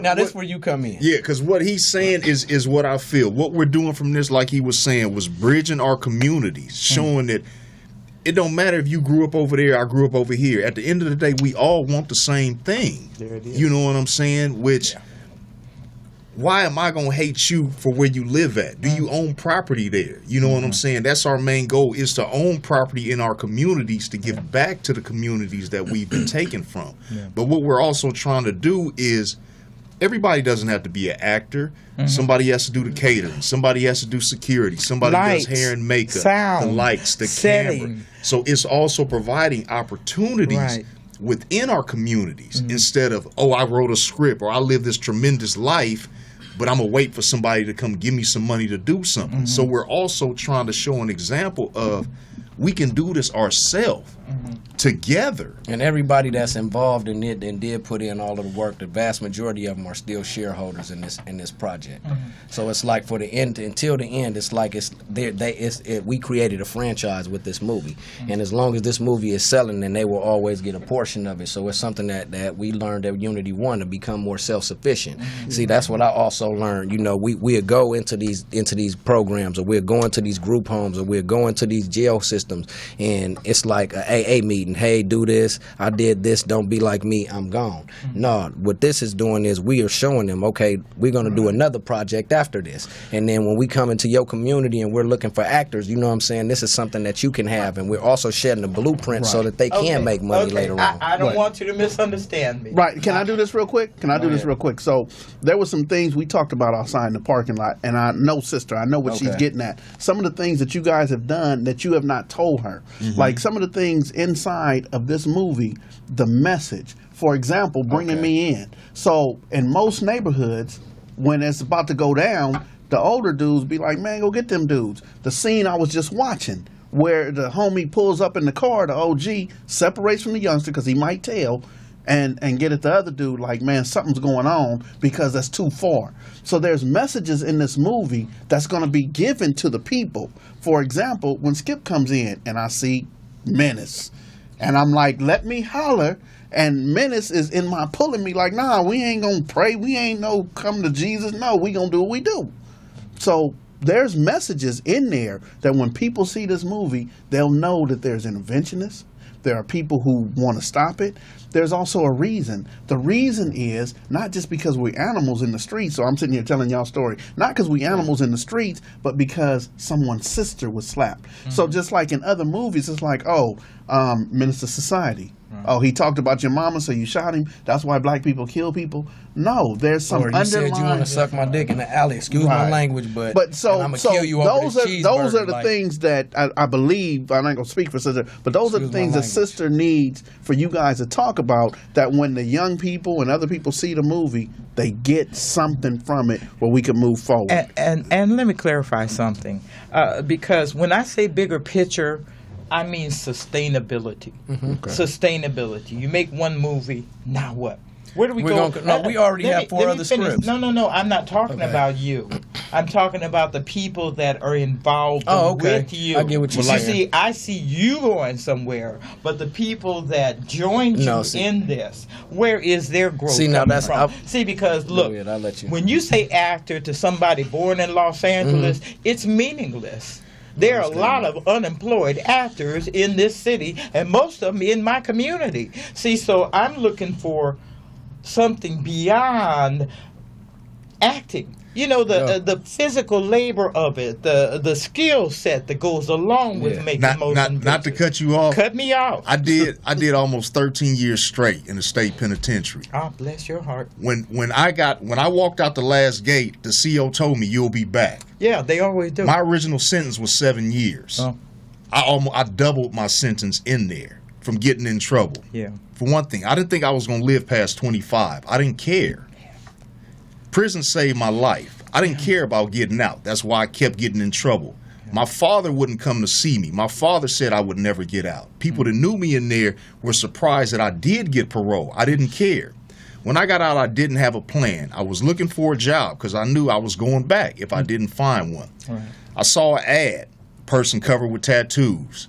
Now this is where you come in. Yeah, because what he's saying is what I feel. What we're doing from this, like he was saying, was bridging our communities, showing that it don't matter if you grew up over there, I grew up over here. At the end of the day, we all want the same thing. There it is. You know what I'm saying? Which, why am I going to hate you for where you live at? Do you own property there? You know what I'm saying? That's our main goal, is to own property in our communities, to give back to the communities that we've been taken from. But what we're also trying to do is, everybody doesn't have to be an actor. Somebody has to do the catering. Somebody has to do security. Somebody does hair and makeup, sound, the lights, the setting. camera. So it's also providing opportunities within our communities, instead of, I wrote a script or I live this tremendous life, but I'm going to wait for somebody to come give me some money to do something. So we're also trying to show an example of, we can do this ourselves together. And everybody that's involved in it and did put in all of the work, the vast majority of them are still shareholders in this project. So it's like for the end, until the end, it's like we created a franchise with this movie. And as long as this movie is selling, then they will always get a portion of it. So it's something that we learned at Unity 1 to become more self-sufficient. See, that's what I also learned. We'll go into these programs, or we'll go into these group homes, or we'll go into these jail systems, and it's like a AA A meeting. Hey, do this. I did this. Don't be like me. I'm gone. No, what this is doing is we are showing them, okay, we're going to do another project after this. And then when we come into your community and we're looking for actors, you know what I'm saying, this is something that you can have. And we're also shedding a blueprint so that they can make money later on. I don't want you to misunderstand me. Right. Can I do this real quick? So there were some things we talked about outside in the parking lot, and I know, sister, I know what she's getting at. Some of the things that you guys have done that you have not told her. Like some of the things inside of this movie, the message. For example, bringing me in. So in most neighborhoods, when it's about to go down, the older dudes be like, man, go get them dudes. The scene I was just watching where the homie pulls up in the car, the OG separates from the youngster because he might tell, and get at the other dude like, man, something's going on because that's too far. So there's messages in this movie that's going to be given to the people. For example, when Skipp comes in and I see Menace, and I'm like, let me holler, and Menace is in my pulling me like, nah, we ain't going to pray. We ain't no come to Jesus. No, we going to do what we do. So there's messages in there that when people see this movie, they'll know that there's interventionists. There are people who want to stop it. There's also a reason. The reason is not just because we're animals in the streets, so I'm sitting here telling y'all a story, not because we animals in the streets, but because someone's sister was slapped. So just like in other movies, it's like, Minister Society. Oh, he talked about your mama, so you shot him. That's why black people kill people. No, there's some underlying. Or you said you want to suck my dick in the alley. Excuse my language, but so I'm gonna kill you over those the are cheeseburger, those are the things that I believe. I'm not gonna speak for sister, but those are the things that sister needs for you guys to talk about. That when the young people and other people see the movie, they get something from it where we can move forward. And let me clarify something, because when I say bigger picture, I mean sustainability. Sustainability. You make one movie, now what? Where do we go? We already have 4 other scripts. No. I'm not talking about you. I'm talking about the people that are involved with you. I get what you're saying. See, I see you going somewhere, but the people that joined you in this, where is their growth coming from? Because look, I'll let you. when you say actor to somebody born in Los Angeles, it's meaningless. There are a lot of unemployed actors in this city, and most of them in my community. See, so I'm looking for something beyond acting. You know, the physical labor of it, the skill set that goes along with making motion. Not to cut you off. Cut me off. I did almost 13 years straight in the state penitentiary. Oh, bless your heart. When I walked out the last gate, the CO told me you'll be back. Yeah, they always do. My original sentence was 7 years. Oh. I doubled my sentence in there from getting in trouble. Yeah. For one thing, I didn't think I was going to live past 25. I didn't care. Prison saved my life. I didn't care about getting out. That's why I kept getting in trouble. My father wouldn't come to see me. My father said I would never get out. People that knew me in there were surprised that I did get parole. I didn't care. When I got out, I didn't have a plan. I was looking for a job because I knew I was going back if I didn't find one. Right. I saw an ad, person covered with tattoos,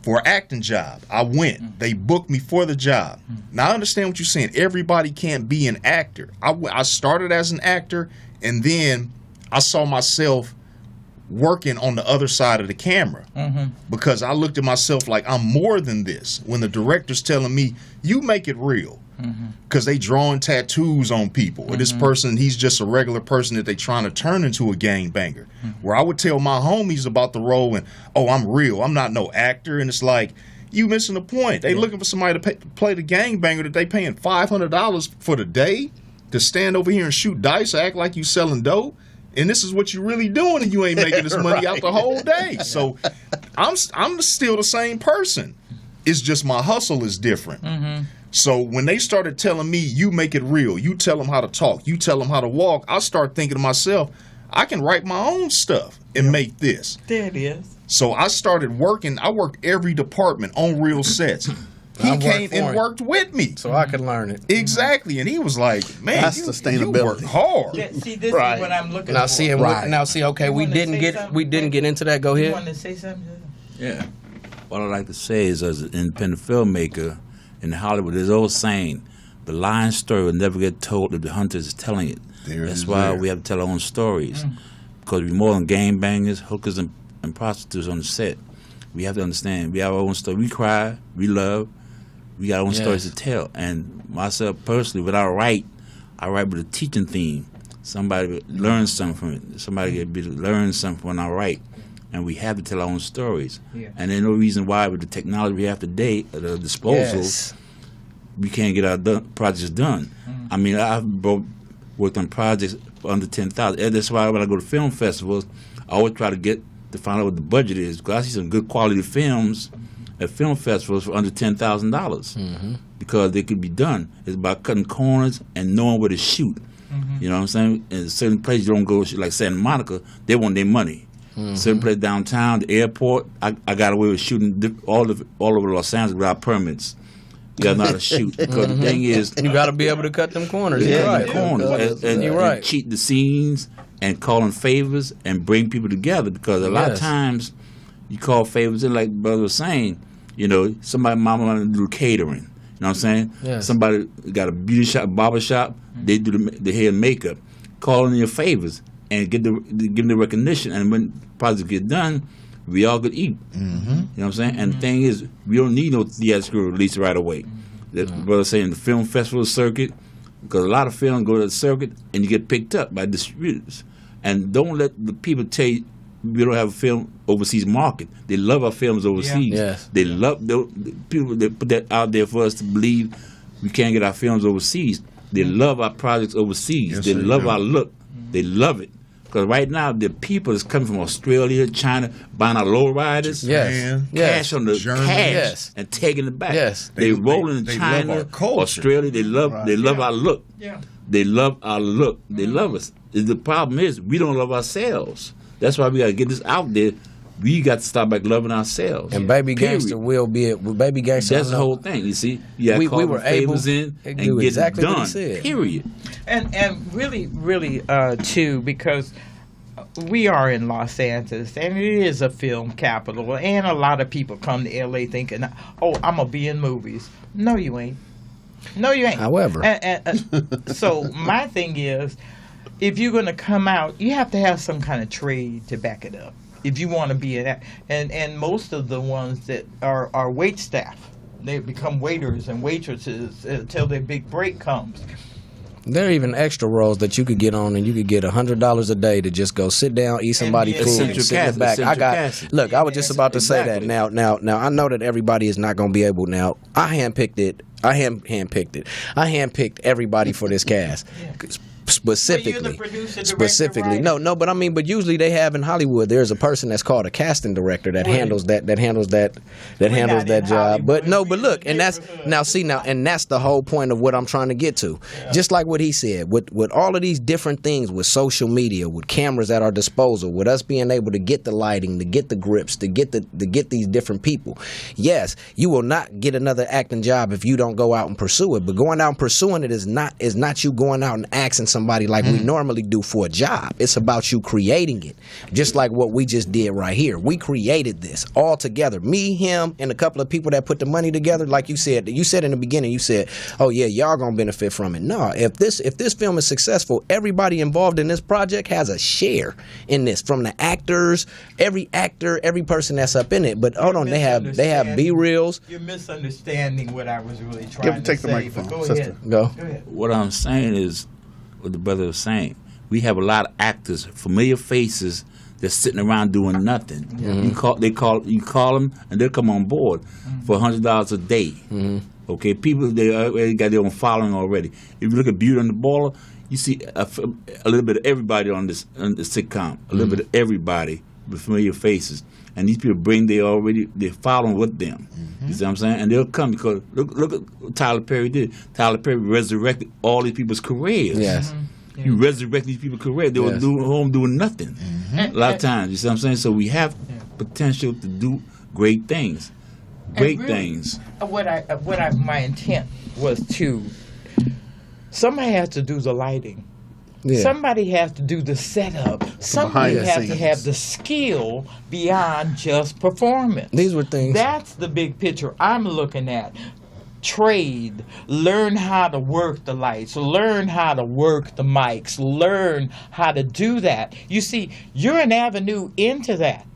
for an acting job. I went. They booked me for the job. Now, I understand what you're saying. Everybody can't be an actor. I started as an actor, and then I saw myself working on the other side of the camera because I looked at myself like I'm more than this. When the director's telling me, you make it real. Because they drawing tattoos on people. Or this person, he's just a regular person that they trying to turn into a gangbanger. Where I would tell my homies about the role and, oh, I'm real. I'm not no actor. And it's like, you missing the point. They looking for somebody to play the gangbanger that they paying $500 for the day to stand over here and shoot dice, act like you selling dope. And this is what you're really doing, and you ain't making this money out the whole day. So I'm still the same person. It's just my hustle is different. So when they started telling me, you make it real, you tell them how to talk, you tell them how to walk, I start thinking to myself, I can write my own stuff and make this. There it is. So I started working. I worked every department on real sets. He came and worked with me. So I could learn it. Exactly. And he was like, man, that's sustainability. You work hard. Yeah, see, this is what I'm looking now, for. Now, see, okay, we didn't get into that. Go ahead. You want to say something? Yeah. What I like to say is, as an independent filmmaker in Hollywood, there's old saying, the lying story will never get told if the hunter is telling it. That's why we have to tell our own stories. Because we're more than gangbangers, hookers, and prostitutes on the set. We have to understand. We have our own story. We cry. We love. We got our own stories to tell. And myself personally, what I write with a teaching theme. Somebody learn something from it. Somebody get to learn something when I write. And we have to tell our own stories. Yeah. And there's no reason why with the technology we have today at our disposal, we can't get our projects done. Mm-hmm. I mean, I've worked on projects for under 10,000. And that's why when I go to film festivals, I always try to find out what the budget is, because I see some good quality films at film festivals for under $10,000 because they could be done. It's about cutting corners and knowing where to shoot. You know what I'm saying? In certain places you don't go, like Santa Monica, they want their money. Certain place downtown, the airport, I got away with shooting all over Los Angeles without permits. You got to know how to shoot, because the thing is, you got to be able to cut them corners. And cheat the scenes and calling favors and bring people together, because a lot of times you call favors in, like brother was saying, you know, somebody mama want to do catering. You know what I'm saying? Yes. Somebody got a beauty shop, barber shop, they do the hair and makeup. Call in your favors and give them the recognition. And when projects get done, we all could eat. You know what I'm saying? And the thing is, we don't need no theatrical release right away. The brother saying the film festival circuit, because a lot of films go to the circuit and you get picked up by distributors. And don't let the people tell you we don't have a film overseas market. They love our films overseas. Yes. They love the people that put that out there for us to believe we can't get our films overseas. They love our projects overseas. Yes, they love our look. They love it. Because right now, the people is coming from Australia, China, buying our lowriders, cash on the cash, and taking it back. They rolling in China, love our Australia. They love our look. They love our look. They love us. The problem is we don't love ourselves. That's why we got to get this out there. We got to start back loving ourselves. And Baby Gangsta will be it. Baby Gangsta. That's the whole thing. You see, we were able in and do get exactly it done. What he said. Period. And really, too, because we are in Los Angeles, and it is a film capital, and a lot of people come to LA thinking, "Oh, I'm gonna be in movies." No, you ain't. No, you ain't. However, so my thing is, if you're going to come out, you have to have some kind of trade to back it up. If you want to be an actor, and most of the ones that are wait staff, they become waiters and waitresses until their big break comes. There are even extra roles that you could get on, and you could get $100 a day to just go sit down, eat somebody's food, and sit in the back. I was just about to say that. Now, I know that everybody is not going to be able. Now, I handpicked it. I handpicked everybody for this cast. Specifically, no, but I mean, but usually they have in Hollywood. There's a person that's called a casting director that handles that job. But look, and that's the whole point of what I'm trying to get to. Just like what he said, with all of these different things, with social media, with cameras at our disposal, with us being able to get the lighting, to get the grips, to get these different people. Yes, you will not get another acting job if you don't go out and pursue it. But going out and pursuing it is not you going out and asking somebody like we normally do for a job. It's about you creating it. Just like what we just did right here. We created this all together. Me, him, and a couple of people that put the money together. Like you said in the beginning, you said, oh yeah, y'all gonna benefit from it. No, if this film is successful, everybody involved in this project has a share in this. From the actors, every actor, every person that's up in it. But hold on, they have B-reels. You're misunderstanding what I was really trying to say. Take the microphone, go sister. ahead. Go. ahead. What I'm saying is, what the brother was saying, we have a lot of actors, familiar faces, that's sitting around doing nothing. You call them, and they'll come on board for $100 a day. Okay, people, they already got their own following already. If you look at Beauty and the Baller, you see a little bit of everybody on the sitcom, a little bit of everybody with familiar faces. And these people they're following with them. You see what I'm saying? And they'll come because look at what Tyler Perry did. Tyler Perry resurrected all these people's careers. Yes. He resurrected these people's careers. They were home doing nothing. A lot of times. You see what I'm saying? So we have potential to do great things. Great things. My intent was somebody has to do the lighting. Yeah. Somebody has to do the setup. Somebody has to have the skill beyond just performance. These were things. That's the big picture I'm looking at. Trade, learn how to work the lights, learn how to work the mics, learn how to do that. You see, you're an avenue into that.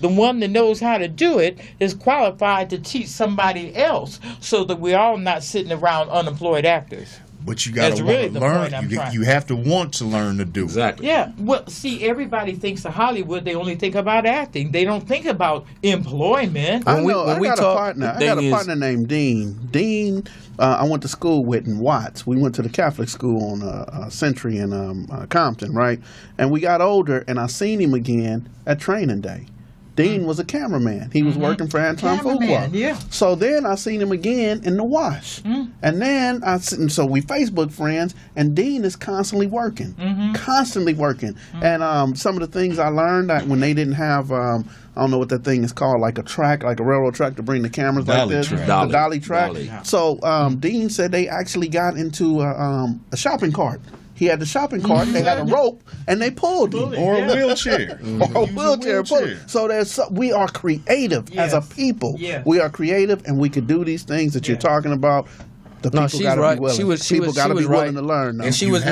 the one that knows how to do it is qualified to teach somebody else, so that we're all not sitting around unemployed actors. But you got to really learn. You have to want to learn to do. Exactly. Yeah. Well, see, everybody thinks of Hollywood. They only think about acting. They don't think about employment. I got a partner named Dean. Dean, I went to school with in Watts. We went to the Catholic school on Century in Compton, right? And we got older, and I seen him again at training day. Dean was a cameraman. He was working for Anton Fuqua. Yeah. So then I seen him again in the wash. And then so we Facebook friends, and Dean is constantly working. Constantly working. And some of the things I learned when they didn't have I don't know what that thing is called, like a track, like a railroad track to bring the cameras like this. The dolly track. So Dean said they actually got into a shopping cart. He had the shopping cart, they had a rope, and they pulled him. Or a wheelchair. Or a wheelchair. So we are creative as a people. Yes. We are creative, and we can do these things that you're talking about. The people she's gotta right. be willing. People got to be willing to learn. And she was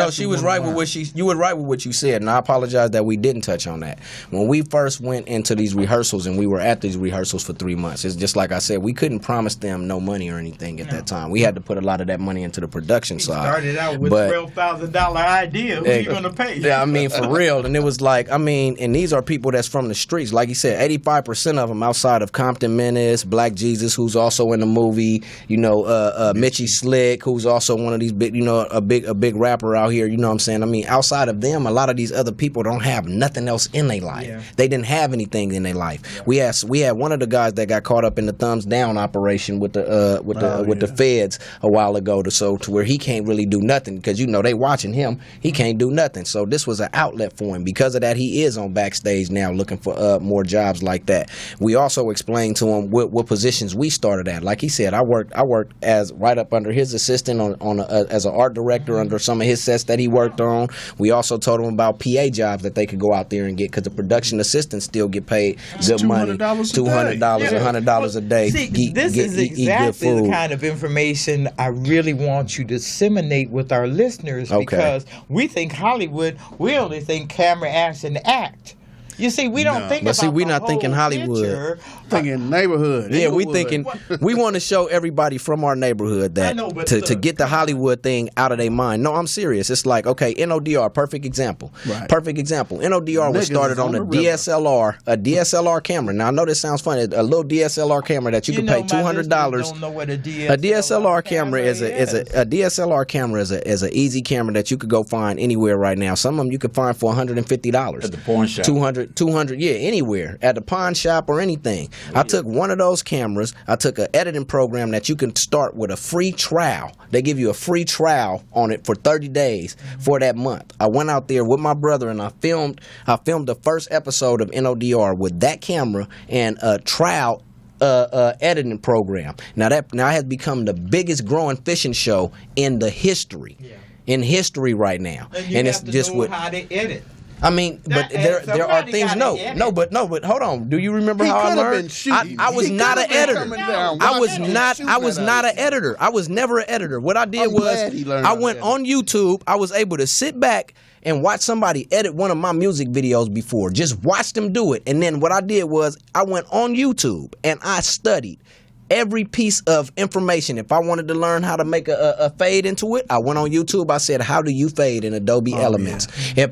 right with what you were right with what you said, and I apologize that we didn't touch on that. When we first went into these rehearsals, and we were at these rehearsals for 3 months, it's just like I said, we couldn't promise them no money or anything at that time. We had to put a lot of that money into the production side. Started out with $12,000 idea. Who you going to pay? Yeah, I mean, for real. And it was like, I mean, and these are people that's from the streets. Like you said, 85% of them outside of Compton Menace, Black Jesus, who's also in the movie, Mitchie Slick, who's also one of these big, a big rapper out here, you know what I'm saying? I mean, outside of them, a lot of these other people don't have nothing else in their life. Yeah. They didn't have anything in their life. Yeah. We had one of the guys that got caught up in the thumbs down operation with the feds a while ago, to where he can't really do nothing because they watching him. He can't do nothing. So this was an outlet for him. Because of that, he is on backstage now looking for more jobs like that. We also explained to him what positions we started at. Like he said, I worked as right up under his assistant as an art director under some of his sets that he worked on. We also told him about PA jobs that they could go out there and get, because the production assistants still get paid good money, $200, $100 a day. See, this is exactly the kind of information I really want you to disseminate with our listeners, because we think Hollywood, we only think camera, action, act. You see, we don't think about we're not thinking Hollywood. Picture. Thinking neighborhood. Yeah, we thinking, we want to show everybody from our neighborhood that to get the Hollywood thing out of their mind. No, I'm serious. It's like, okay, NODR, perfect example. Right. Perfect example. NODR was started on a DSLR camera. Now, I know this sounds funny. A little DSLR camera that you can pay $200. Don't know what a DSLR camera is a DSLR camera is an easy camera that you could go find anywhere right now. Some of them you could find for $150. At the pawn shop. 200, yeah, anywhere. At the pawn shop or anything. I took one of those cameras. I took an editing program that you can start with a free trial. They give you a free trial on it for 30 days for that month. I went out there with my brother and I filmed the first episode of NODR with that camera and a trial editing program. Now has become the biggest growing fishing show in the history. Yeah. In history right now. And it's just how to edit. I mean, but there are things. No, but hold on. Do you remember how I learned? I was not an editor. I was not an editor. I was never an editor. What I did was I went on YouTube. I was able to sit back and watch somebody edit one of my music videos before. Just watch them do it. And then what I did was I went on YouTube and I studied every piece of information. If I wanted to learn how to make a fade into it, I went on YouTube. I said, "How do you fade in Adobe Elements?" Yeah.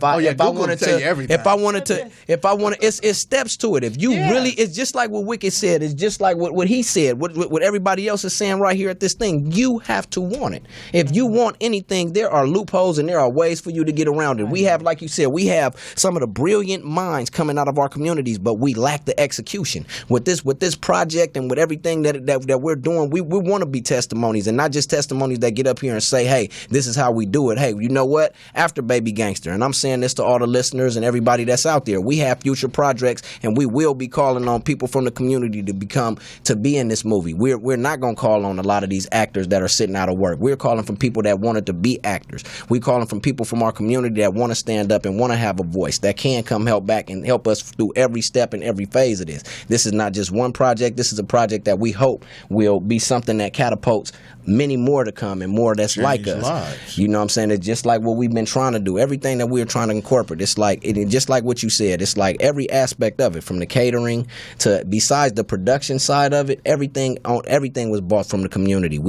It's steps to it. If you really, it's just like what Wicced said. It's just like what he said. What everybody else is saying right here at this thing. You have to want it. If you want anything, there are loopholes and there are ways for you to get around it. We have, like you said, we have some of the brilliant minds coming out of our communities, but we lack the execution. With this project and with everything that we're doing, we want to be testimonies, and not just testimonies that get up here and say, hey, this is how we do it. Hey, you know what? After Baby Gangsta, and I'm saying this to all the listeners and everybody that's out there, we have future projects, and we will be calling on people from the community to be in this movie. We're not going to call on a lot of these actors that are sitting out of work. We're calling from people that wanted to be actors. We're calling from people from our community that want to stand up and want to have a voice, that can come help back and help us through every step and every phase of this. This is not just one project. This is a project that we hope help will be something that catapults many more to come and more that's like us. Lives. You know what I'm saying? It's just like what we've been trying to do. Everything that we're trying to incorporate. It's like just like what you said. It's like every aspect of it, from the catering to besides the production side of it, everything was bought from the community.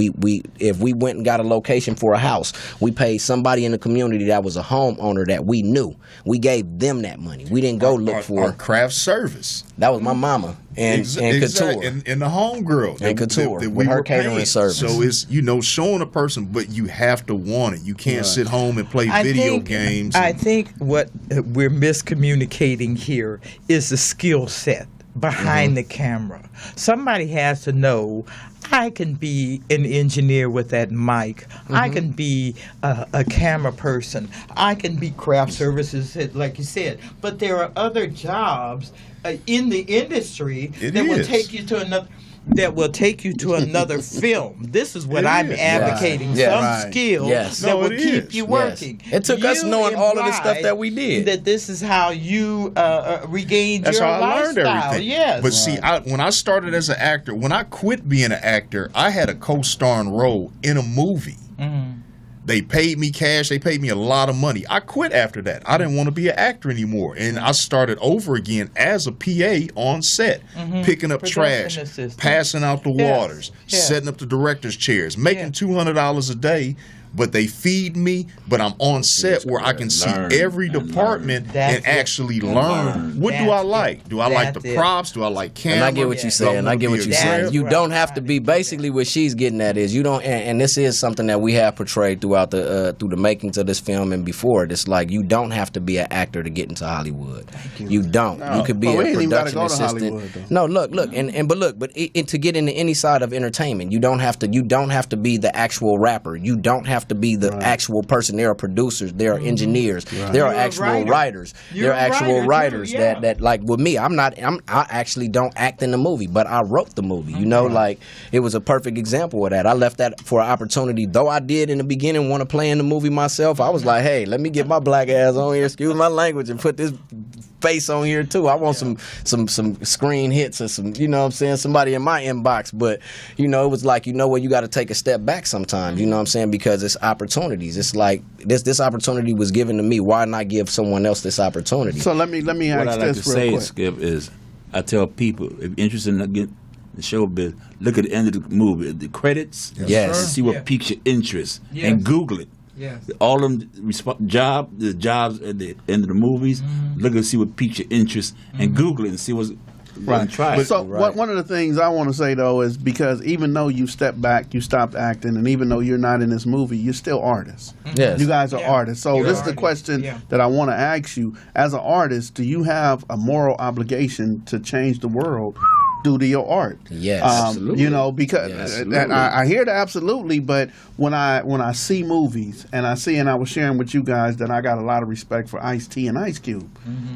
If we went and got a location for a house, we paid somebody in the community that was a homeowner that we knew. We gave them that money. We didn't go look for our craft service. That was my mama and Couture and the homegirl and Couture with her catering service. So it's showing a person, but you have to want it. You can't sit home and play video games. I think what we're miscommunicating here is the skill set behind the camera. Somebody has to know, I can be an engineer with that mic. I can be a camera person. I can be craft services, like you said. But there are other jobs in the industry will take you to another film. This is what I'm advocating. Some skill that will keep you working. It took us knowing all of the stuff that we did. That this is how you regained That's your how I learned lifestyle. everything. Yes. But see, when I started as an actor, when I quit being an actor, I had a co-starring role in a movie. They paid me cash. They paid me a lot of money. I quit after that. I didn't want to be an actor anymore. And I started over again as a PA on set, picking up trash, passing out the waters, setting up the director's chairs, making $200 a day. But they feed me, but I'm on set where I can see every department and actually learn. What do I like? Do I like the props? Do I like camera? And I get what you're saying. You don't have to be, basically what she's getting at is you don't, and this is something that we have portrayed throughout through the makings of this film and before. It's like you don't have to be an actor to get into Hollywood. You don't. No. You could be a production assistant. No, look, but to get into any side of entertainment, you don't have to be the actual rapper. You don't have to be the actual person. There are producers, there are engineers, there are actual writers. There are actual writers that like with me, I actually don't act in the movie, but I wrote the movie. You know, like it was a perfect example of that. I left that for an opportunity. Though I did in the beginning want to play in the movie myself, I was like, hey, let me get my black ass on here, excuse my language, and put this face on here too. I want some screen hits or some, you know what I'm saying, somebody in my inbox. But you know, it was like, you know what, you got to take a step back sometimes, you know what I'm saying, because it's opportunities. It's like this opportunity was given to me. Why not give someone else this opportunity? So let me ask what I like this to real say, quick. Skip, is I tell people if you're interested in getting the showbiz, look at the end of the movie, the credits, and see what piques your interest, and Google it. Yes. All of them the jobs at the end of the movies. Look and see what piques your interest, and Google it and see what's right. Try. So one of the things I want to say though is because even though you stepped back, you stopped acting, and even though you're not in this movie, you're still artists. Yes, you guys are artists. So this is the question that I want to ask you: as an artist, do you have a moral obligation to change the world due to your art? Yes, absolutely. You know, because and I hear that absolutely, but when I see movies and I was sharing with you guys that I got a lot of respect for Ice-T and Ice Cube,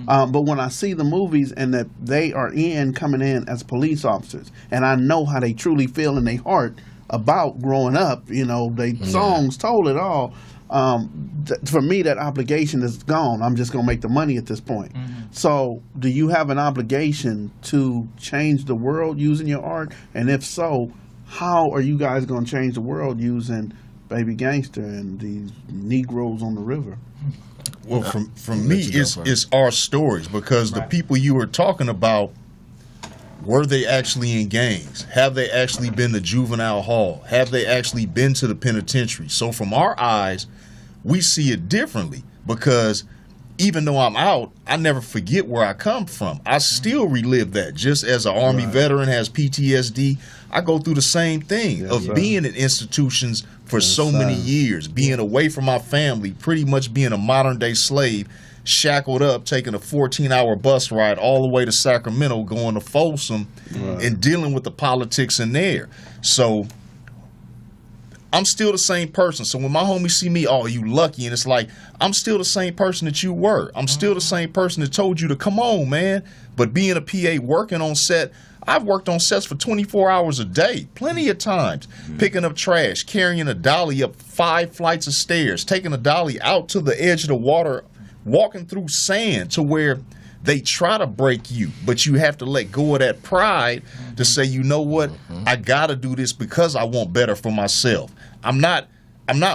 but when I see the movies and that they are coming in as police officers, and I know how they truly feel in their heart about growing up, you know, they songs told it all. For me, that obligation is gone. I'm just going to make the money at this point. So do you have an obligation to change the world using your art? And if so, how are you guys going to change the world using Baby Gangsta and these Negroes on the river? Well, from me, it's our stories, because the people you were talking about, were they actually in gangs? Have they actually been to juvenile hall? Have they actually been to the penitentiary? So from our eyes, we see it differently, because even though I'm out, I never forget where I come from. I still relive that. Just as an Army veteran has PTSD, I go through the same thing of being in institutions for so many years, being away from my family, pretty much being a modern day slave, shackled up, taking a 14-hour bus ride all the way to Sacramento, going to Folsom, and dealing with the politics in there. So I'm still the same person. So when my homies see me, oh, you lucky, and it's like, I'm still the same person that you were. I'm still the same person that told you to come on, man. But being a PA, working on set, I've worked on sets for 24 hours a day, plenty of times, picking up trash, carrying a dolly up 5 flights of stairs, taking a dolly out to the edge of the water, walking through sand to where they try to break you, but you have to let go of that pride to say, you know what, I gotta do this because I want better for myself. I'm not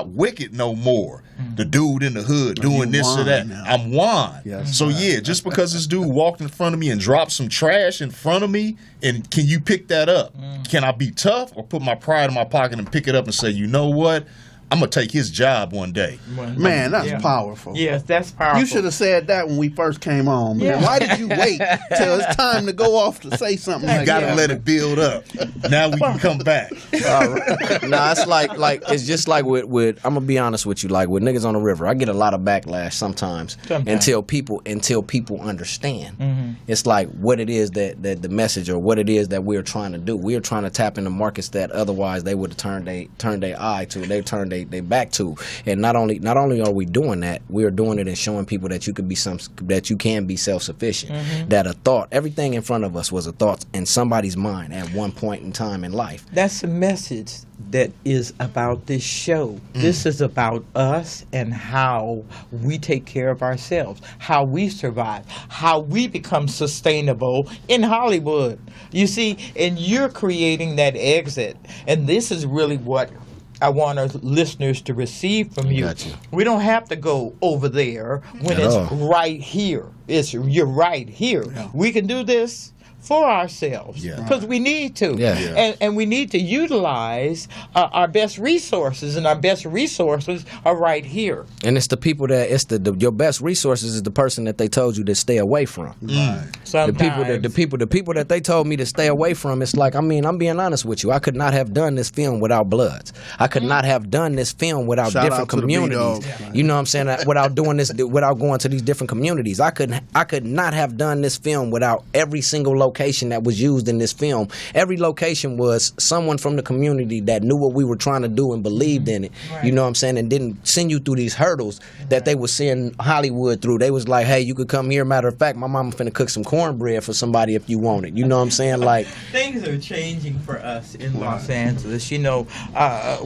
Wicked no more. The dude in the hood doing this or that. Now. I'm Juan. Yes, so yeah, just because this dude walked in front of me and dropped some trash in front of me, and can you pick that up? Can I be tough or put my pride in my pocket and pick it up and say, you know what? I'm going to take his job one day. Man, that's powerful. Yes, that's powerful. You should have said that when we first came on. Man. Why did you wait till it's time to go off to say something like that? You got to let it build up. Now we can come back. All right. Nah, it's like it's just like with I'm going to be honest with you, like with niggas on the river, I get a lot of backlash sometimes. until people understand. It's like what it is that the message or what it is that we're trying to do. We're trying to tap into markets that otherwise they would have turned their eye to. They turned they back to, and not only are we doing that, we are doing it and showing people that you can be self-sufficient. That a thought, everything in front of us was a thought in somebody's mind at one point in time in life. That's the message that is about this show. This is about us and how we take care of ourselves, how we survive, how we become sustainable in Hollywood. You see, and you're creating that exit, and this is really what I want our listeners to receive from you. Gotcha. We don't have to go over there when it's right here. You're right here. We can do this for ourselves because we need to. And we need to utilize our best resources, and our best resources are right here. And it's the people that your best resources is the person that they told you to stay away from. Sometimes. The people that they told me to stay away from. It's like, I mean, I'm being honest with you. I could not have done this film without Bloods. I could not have done this film without different communities. You know what I'm saying? Without doing this, without going to these different communities. I could not have done this film without every single location that was used in this film. Every location was someone from the community that knew what we were trying to do and believed in it. You know what I'm saying? And didn't send you through these hurdles that they would send Hollywood through. They was like, hey, you could come here. Matter of fact, my mama finna cook some cornbread for somebody if you want it. You know what I'm saying? Like, things are changing for us in Los Angeles. You know,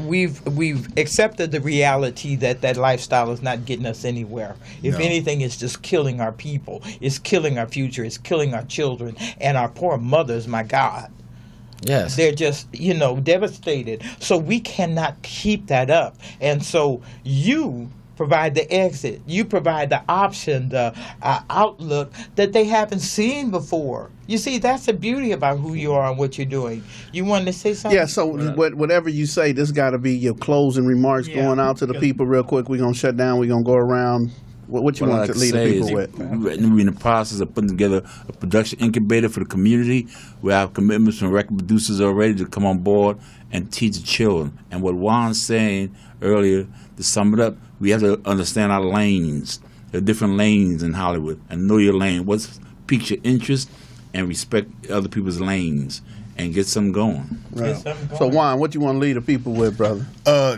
we've accepted the reality that lifestyle is not getting us anywhere. If anything, it's just killing our people. It's killing our future. It's killing our children and our poor mothers, my God. Yes. They're just, devastated. So we cannot keep that up. And so you provide the exit. You provide the option, the outlook that they haven't seen before. You see, that's the beauty about who you are and what you're doing. You wanted to say something? Yeah, so whatever you say, this got to be your closing remarks going out to the people real quick. We're going to shut down. We're going to go around. What you want to lead the people with? We're in the process of putting together a production incubator for the community. We have commitments from record producers already to come on board and teach the children. And what Juan's saying earlier, to sum it up, we have to understand our lanes. There are different lanes in Hollywood, and know your lane. What piques your interest, and respect other people's lanes, and get something going. Right. So Juan, what you want to lead the people with, brother?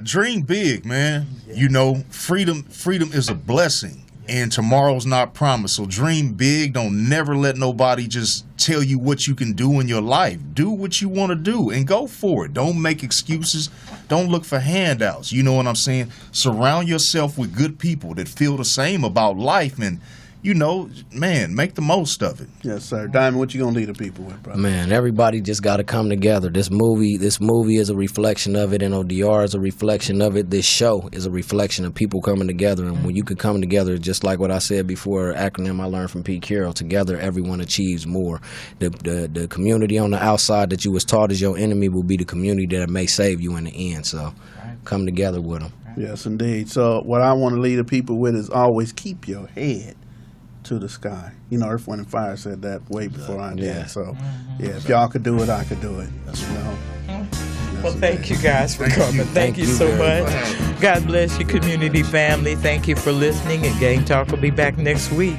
Dream big, man. You know, freedom is a blessing, and tomorrow's not promised. So dream big. Don't never let nobody just tell you what you can do in your life. Do what you want to do and go for it. Don't make excuses. Don't look for handouts. You know what I'm saying? Surround yourself with good people that feel the same about life, and man, make the most of it. Yes, sir. Diamond, what you gonna lead the people with, brother? Man, everybody just got to come together. This movie is a reflection of it. NODR is a reflection of it. This show is a reflection of people coming together. And when you can come together, just like what I said before, acronym I learned from Pete Carroll, together everyone achieves more. The community on the outside that you was taught is your enemy will be the community that may save you in the end. So come together with them. Yes, indeed. So what I want to lead the people with is always keep your head to the sky. Earth, Wind, and Fire said that way before I did. So, if y'all could do it, I could do it. Well, thank you guys for coming. Thank you so much. God bless your community family. Thank you for listening, and Gang Talk will be back next week.